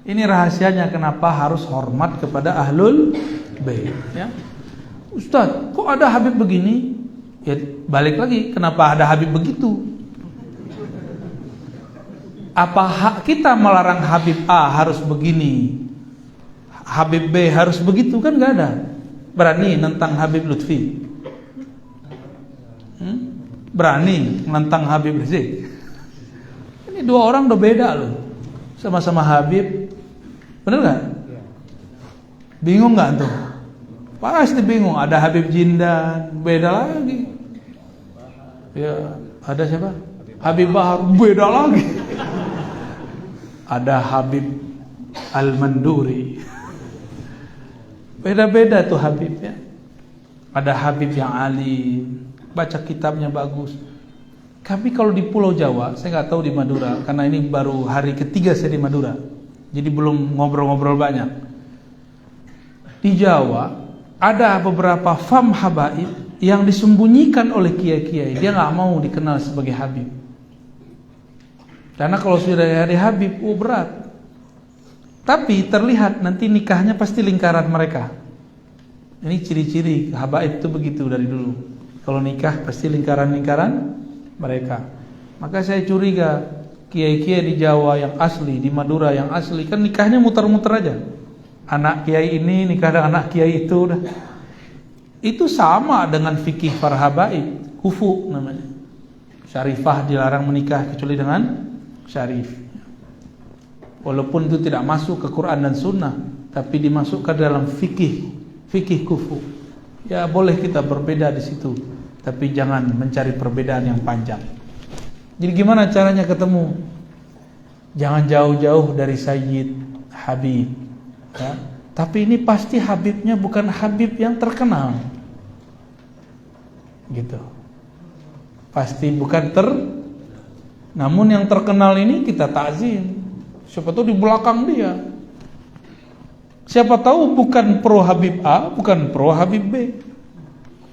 Ini rahasianya kenapa harus hormat kepada ahlul bait. Ya, Ustaz, kok ada Habib begini? Ya balik lagi, kenapa ada Habib begitu? Apa hak kita melarang Habib A harus begini, Habib B harus begitu? Kan nggak ada. Berani nentang Habib Lutfi? Berani nentang Habib Rizik? Ini dua orang udah beda loh, sama-sama Habib, bener nggak? Bingung nggak tuh? Pasti bingung. Ada Habib Jindan, beda lagi. Ya, ada siapa? Habib Bahar, beda lagi. Ada Habib Al-Manduri, beda-beda tuh Habib ya. Ada Habib yang alim, baca kitabnya bagus. Kami kalau di Pulau Jawa, saya nggak tahu di Madura, karena ini baru hari ketiga saya di Madura, jadi belum ngobrol-ngobrol banyak. Di Jawa ada beberapa fam habaib yang disembunyikan oleh kiai-kiai. Dia nggak mau dikenal sebagai habib, karena kalau sudah ada habib, berat. Tapi terlihat nanti nikahnya pasti lingkaran mereka. Ini ciri-ciri habaib itu begitu dari dulu. Kalau nikah pasti lingkaran-lingkaran mereka. Maka saya curiga kiai-kiai di Jawa yang asli, di Madura yang asli, kan nikahnya muter-muter aja. anak kiai ini nikah dengan anak kiai itu, itu sama dengan fikih para habaib, kufu namanya. Syarifah dilarang menikah kecuali dengan syarif. Walaupun itu tidak masuk ke Quran dan Sunnah, tapi dimasukkan dalam fikih kufu. Ya boleh kita berbeda di situ, tapi jangan mencari perbedaan yang panjang. Jadi gimana caranya ketemu? Jangan jauh-jauh dari Sayyid Habib, ya. Tapi ini pasti Habibnya bukan Habib yang terkenal, gitu. Pasti bukan namun yang terkenal ini kita takzim. Siapa tahu di belakang dia. Siapa tahu bukan pro Habib A, bukan pro Habib B.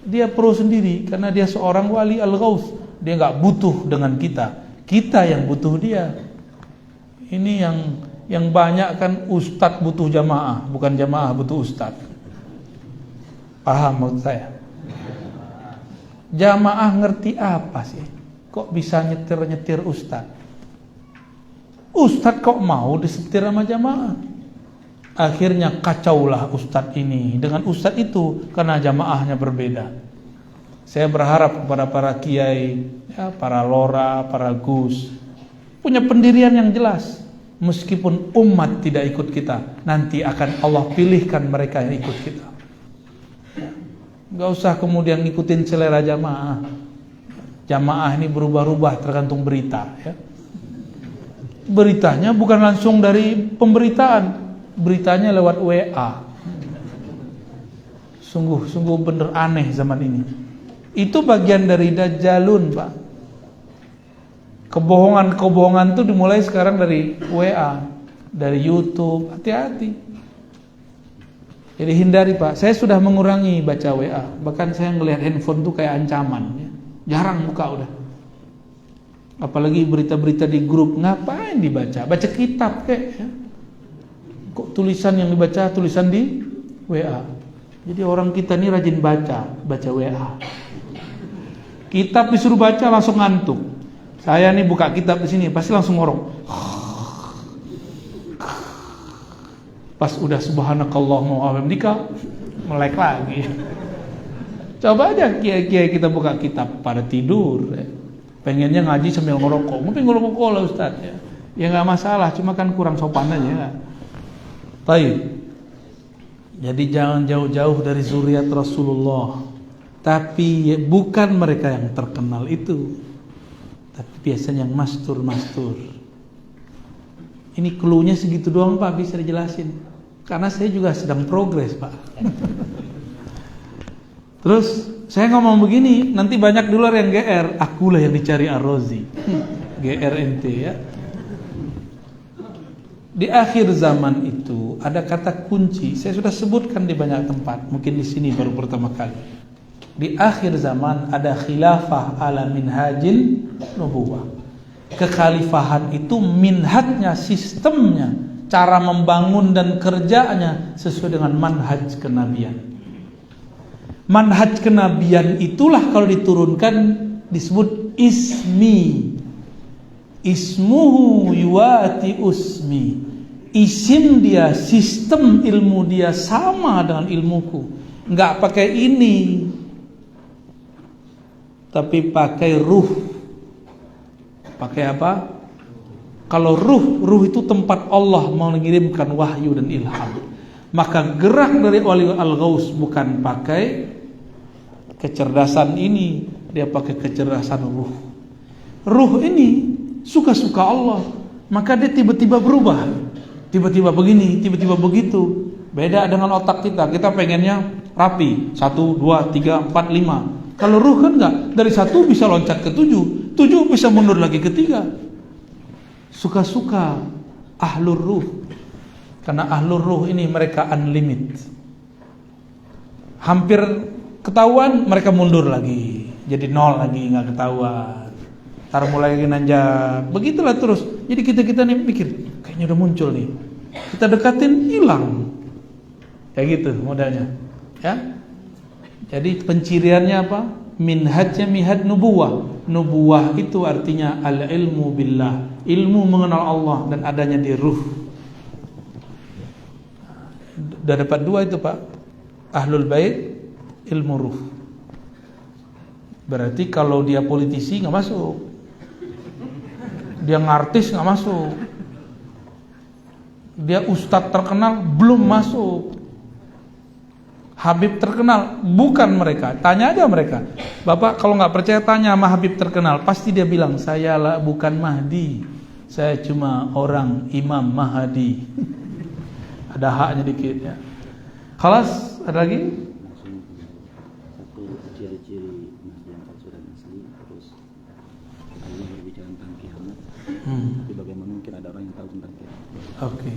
Dia pro sendiri karena dia seorang wali al-ghaus. Dia nggak butuh dengan kita yang butuh dia. Ini yang banyak kan ustadz butuh jamaah, bukan jamaah butuh ustadz. Paham maksud saya? Jamaah ngerti apa sih? Kok bisa nyetir ustadz? Ustadz kok mau disetir sama jamaah? Akhirnya kacaulah ustadz ini dengan ustadz itu karena jamaahnya berbeda. Saya berharap kepada para kiai, ya, para lora, para gus, punya pendirian yang jelas. Meskipun umat tidak ikut kita, nanti akan Allah pilihkan mereka yang ikut kita. Gak usah kemudian ngikutin selera jamaah. Jamaah ini berubah-ubah tergantung berita, ya. Beritanya bukan langsung dari pemberitaan, beritanya lewat WA. Sungguh bener aneh zaman ini. Itu bagian dari dajjalun, Pak. Kebohongan-kebohongan itu dimulai sekarang dari WA, dari YouTube. Hati-hati. Jadi hindari, Pak. Saya sudah mengurangi baca WA. Bahkan saya ngelihat handphone tuh kayak ancaman, ya. Jarang buka udah. Apalagi berita-berita di grup, ngapain dibaca? Baca kitab kek, ya. Kok tulisan yang dibaca tulisan di WA. Jadi orang kita ini rajin baca WA. Kitab disuruh baca langsung ngantuk. Saya nih buka kitab di sini pasti langsung ngorok. Pas udah subhanakallahumma wa bihamdika melek lagi. Coba aja kiai-kiai kita buka kitab pada tidur, ya. Pengennya ngaji sambil ngerokok. Mungkin ngerokok lah Ustaz, ya. Ya nggak masalah, cuma kan kurang sopan aja. Baik. Jadi jangan jauh-jauh dari zuriat Rasulullah. Tapi bukan mereka yang terkenal itu. Tapi biasanya yang mastur. Ini cluenya segitu doang, Pak, bisa dijelasin. Karena saya juga sedang progres, Pak. Terus saya ngomong begini, nanti banyak di luar yang GR, akulah yang dicari Ar-Razi. GRNT, ya. Di akhir zaman itu ada kata kunci, saya sudah sebutkan di banyak tempat, mungkin di sini baru pertama kali. Di akhir zaman ada khilafah ala minhajin nubuwah. Kekhalifahan itu minhajnya, sistemnya, cara membangun dan kerjanya sesuai dengan manhaj kenabian. Manhaj kenabian itulah kalau diturunkan disebut ismi. Ismuhu yuwati usmi. Isim dia, sistem ilmu dia sama dengan ilmuku. Enggak pakai ini, tapi pakai ruh. Pakai apa? Kalau ruh itu tempat Allah mengirimkan wahyu dan ilham. Maka gerak dari wali al-ghaus bukan pakai kecerdasan ini, dia pakai kecerdasan ruh. Ruh ini suka-suka Allah, maka dia tiba-tiba berubah. Tiba-tiba begini, tiba-tiba begitu. Beda dengan otak kita. Kita pengennya rapi, 1, 2, 3, 4, 5. Kalau ruh kan enggak, dari 1 bisa loncat ke 7, 7 bisa mundur lagi ke 3. Suka-suka ahlur ruh. Karena ahlur ruh ini mereka unlimited. Hampir ketahuan mereka mundur lagi, jadi 0 lagi, enggak ketahuan. Ntar mulai lagi nanjak. Begitulah terus. Jadi kita nih pikir, kayaknya udah muncul nih. Kita dekatin, hilang. Kayak gitu modelnya, ya. Jadi penciriannya apa? Minhajnya minhaj nubuwah. Nubuwah itu artinya al-ilmu billah, ilmu mengenal Allah dan adanya di ruh. Udah dapat 2 itu Pak. Ahlul bait, ilmu ruh. Berarti kalau dia politisi nggak masuk, dia ngartis nggak masuk, dia ustadz terkenal belum masuk, Habib terkenal bukan mereka. Tanya aja mereka, Bapak kalau nggak percaya tanya sama Habib terkenal, pasti dia bilang saya lah bukan Mahdi, saya cuma orang Imam Mahdi. Ada haknya dikit ya. Khalas, ada lagi?
Satu ciri-ciri Mahdi yang palsu dan asli. Terus Allah berbicara tentang kiamat. Tapi bagaimana mungkin ada orang yang tahu tentang kiamat?
Oke.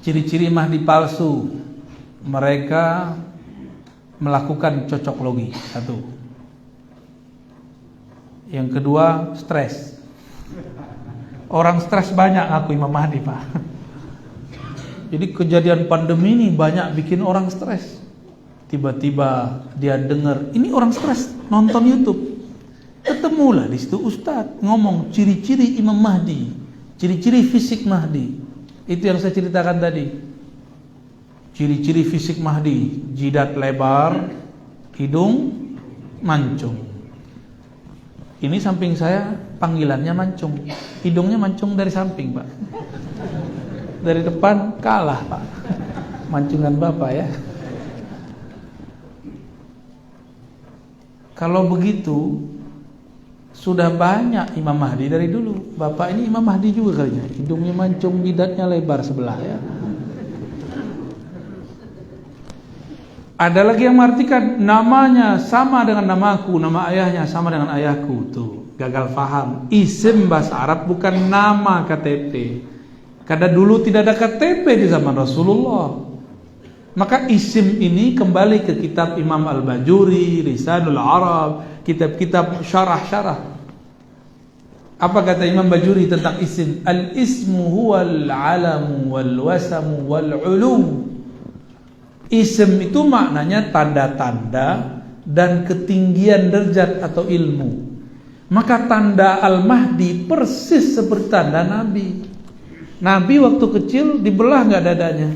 Ciri-ciri Mahdi palsu, mereka melakukan cocok logi. 1. Yang kedua, stres. Orang stres banyak ngaku Imam Mahdi Pak. Jadi kejadian pandemi ini banyak bikin orang stres. Tiba-tiba dia dengar, ini orang stres nonton YouTube. Ketemulah di situ ustadz ngomong ciri-ciri Imam Mahdi, ciri-ciri fisik Mahdi. Itu yang saya ceritakan tadi. Ciri-ciri fisik Mahdi, jidat lebar, hidung mancung. Ini samping saya panggilannya mancung, hidungnya mancung dari samping Pak. Dari depan kalah Pak, mancungan Bapak ya. Kalau begitu sudah banyak Imam Mahdi dari dulu. Bapak ini Imam Mahdi juga kayaknya, hidungnya mancung, jidatnya lebar sebelah ya. Ada lagi yang mengartikan namanya sama dengan namaku, nama ayahnya sama dengan ayahku. Tuh, gagal paham. Isim bahasa Arab bukan nama KTP. Karena dulu tidak ada KTP di zaman Rasulullah. Maka isim ini kembali ke kitab Imam Al-Bajuri, Lisanul Arab, kitab-kitab syarah-syarah. Apa kata Imam Bajuri tentang isim? Al-ismu huwal alamu wal wasamu wal ulu. Isim itu maknanya tanda-tanda dan ketinggian derajat atau ilmu. Maka tanda Al-Mahdi persis seperti tanda Nabi. Nabi waktu kecil dibelah nggak dadanya?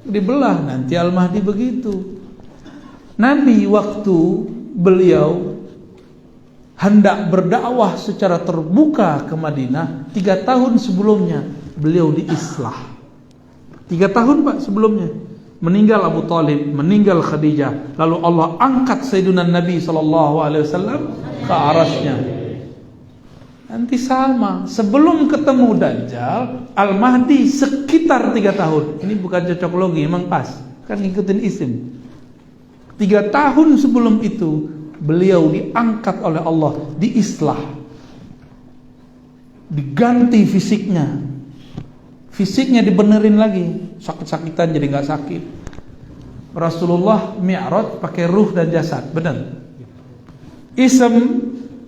Dibelah. Nanti Al-Mahdi begitu. Nabi waktu beliau hendak berdakwah secara terbuka ke Madinah, 3 tahun sebelumnya beliau diislah. 3 tahun Pak sebelumnya meninggal Abu Talib, meninggal Khadijah, lalu Allah angkat Sayyidina Nabi SAW ke arasnya. Nanti sama, sebelum ketemu Dajjal, Al-Mahdi sekitar 3 tahun. Ini bukan cocok logi, emang pas, kan ngikutin isim. 3 tahun sebelum itu beliau diangkat oleh Allah, diislah, diganti fisiknya dibenerin lagi, sakit-sakitan jadi nggak sakit. Rasulullah Mi'raj pakai ruh dan jasad, benar. Ism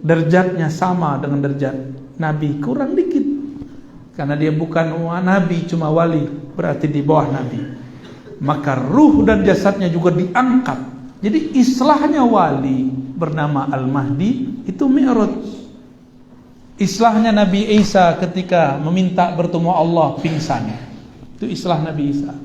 derajatnya sama dengan derajat Nabi, kurang dikit. Karena dia bukan Nabi, cuma wali, berarti di bawah Nabi. Maka ruh dan jasadnya juga diangkat. Jadi islahnya wali bernama Al-Mahdi itu Mi'raj. Islahnya Nabi Isa ketika meminta bertemu Allah pingsan, itu islah Nabi Isa.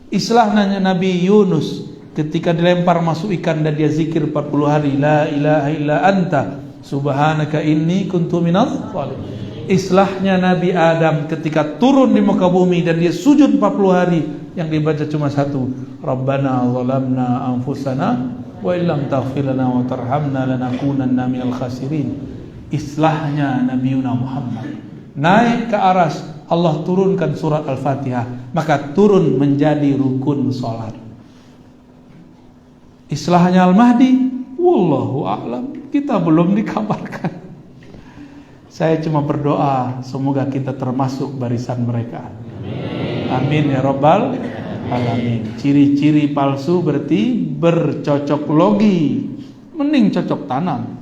Islahnya Nabi Yunus ketika dilempar masuk ikan dan dia zikir 40 hari, la ilaha illa anta subhanaka inni kuntu minadh dhalimin. Islahnya Nabi Adam ketika turun di muka bumi dan dia sujud 40 hari, yang dibaca cuma satu, Rabbana zalamna anfusana wa illam taghfir lana wa tarhamna lanakunanna minal khasirin. Islahnya Nabi Muhammad naik ke aras, Allah turunkan surat Al-Fatihah, maka turun menjadi rukun salat. Islahnya Al-Mahdi, wallahu a'lam, kita belum dikabarkan. Saya cuma berdoa semoga kita termasuk barisan mereka. Amin ya rabbal alamin. Ciri-ciri palsu berarti bercocok logi. Mending cocok tanam.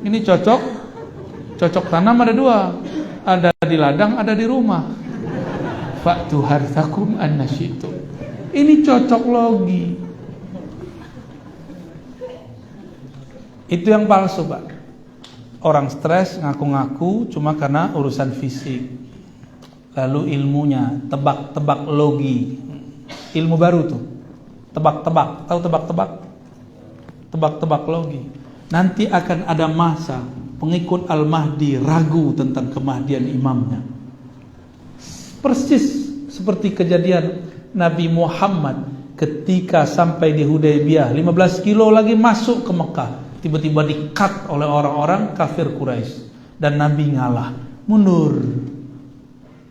Ini cocok tanam ada 2. Ada di ladang, ada di rumah. Fa'tu harthakum annasyitum. Ini cocok logi. Itu yang palsu, Pak. Orang stres ngaku-ngaku cuma karena urusan fisik. Lalu ilmunya tebak-tebak logi. ilmu baru tuh. Tebak-tebak, tahu tebak-tebak? Tebak-tebak logi. Nanti akan ada masa pengikut Al-Mahdi ragu tentang kemahdian imamnya. Persis seperti kejadian Nabi Muhammad ketika sampai di Hudaybiyah, 15 kilo lagi masuk ke Mekah, tiba-tiba di-cut oleh orang-orang kafir Quraisy dan Nabi ngalah, mundur.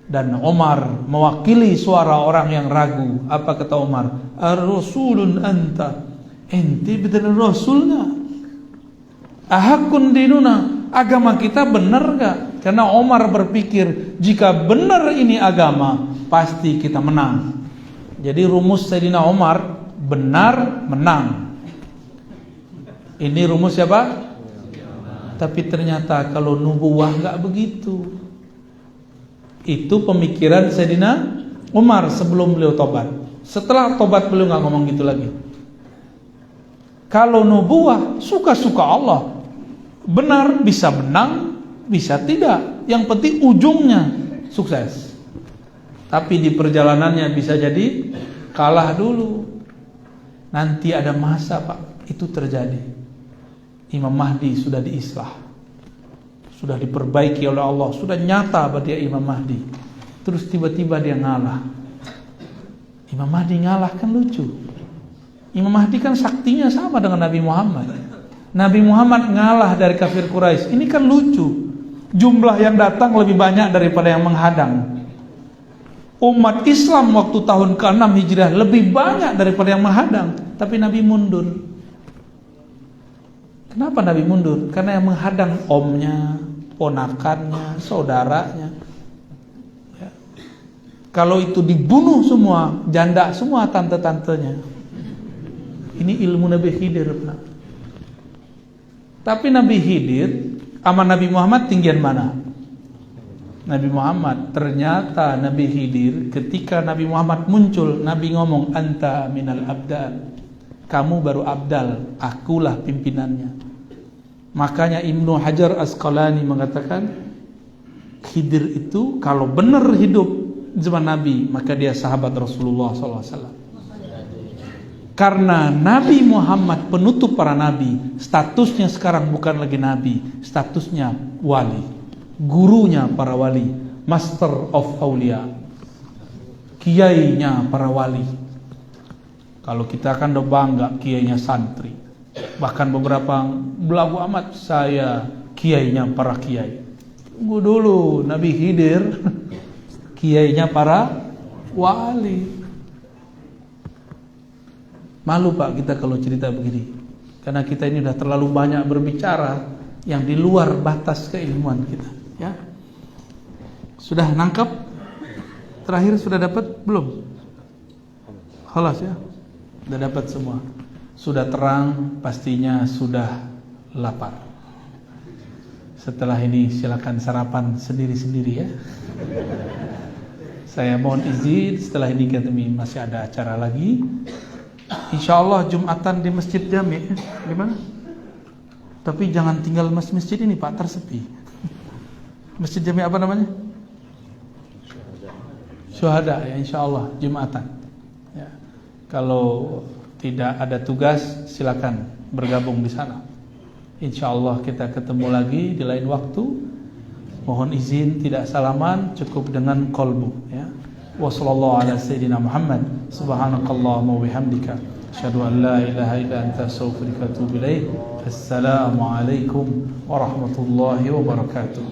Dan Umar mewakili suara orang yang ragu. Apa kata Umar? Ar-rasulun anta, ente betul rasulnya. Ahakun dinuna, agama kita benar gak? Karena Umar berpikir jika benar ini agama, pasti kita menang. Jadi rumus Sayyidina Umar, benar menang. Ini rumus siapa? Tapi ternyata kalau nubuwah gak begitu. Itu pemikiran Sayyidina Umar sebelum beliau tobat. Setelah tobat beliau gak ngomong gitu lagi. Kalau nubuwah suka-suka Allah, benar bisa menang, bisa tidak. Yang penting ujungnya sukses. Tapi di perjalanannya bisa jadi kalah dulu. Nanti ada masa Pak, itu terjadi. Imam Mahdi sudah diislah, sudah diperbaiki oleh Allah, sudah nyata bahwa dia Imam Mahdi. Terus tiba-tiba dia ngalah. Imam Mahdi ngalah kan lucu. Imam Mahdi kan saktinya sama dengan Nabi Muhammad. Nabi Muhammad ngalah dari kafir Quraisy. Ini kan lucu. Jumlah yang datang lebih banyak daripada yang menghadang. Umat Islam waktu tahun ke-6 Hijriah lebih banyak daripada yang menghadang. Tapi Nabi mundur. Kenapa Nabi mundur? Karena yang menghadang omnya, ponakannya, saudaranya. Ya. Kalau itu dibunuh semua, janda semua tante-tantenya. Ini ilmu Nabi Khidir. Tapi Nabi Khidir sama Nabi Muhammad tinggian mana? Nabi Muhammad. Ternyata Nabi Khidir ketika Nabi Muhammad muncul, Nabi ngomong, anta minal abdal. Kamu baru abdal, akulah pimpinannya. Makanya Ibnu Hajar Asqalani mengatakan Khidir itu kalau benar hidup zaman Nabi, maka dia sahabat Rasulullah SAW. Karena Nabi Muhammad penutup para nabi, statusnya sekarang bukan lagi nabi, statusnya wali, gurunya para wali, master of awliya, kiainya para wali. Kalau kita kan udah bangga kiainya santri, bahkan beberapa belagu amat, saya kiainya para kiai. Tunggu dulu, Nabi Khidir kiainya para wali. Malu Pak kita kalau cerita begini, karena kita ini sudah terlalu banyak berbicara yang di luar batas keilmuan kita. Ya, sudah nangkap? Terakhir sudah dapat belum? Halas ya, sudah dapat semua. Sudah terang, pastinya sudah lapar. Setelah ini silakan sarapan sendiri-sendiri ya. Saya mohon izin, setelah ini kami masih ada acara lagi. InsyaAllah Jumatan di Masjid Jami. Gimana? Tapi jangan tinggal masjid ini Pak, tersepi. Masjid Jami apa namanya? Syuhada ya, InsyaAllah Jumatan ya. Kalau tidak ada tugas silakan bergabung di sana. InsyaAllah kita ketemu lagi di lain waktu. Mohon izin tidak salaman, cukup dengan qalbu ya. Wa sallallahu ala sayyidina Muhammad subhanakallahumma wa bihamdika asyhadu an la ilaha illa anta astaghfiruka wa atubu ilaik. Assalamu alaikum warahmatullahi wabarakatuh.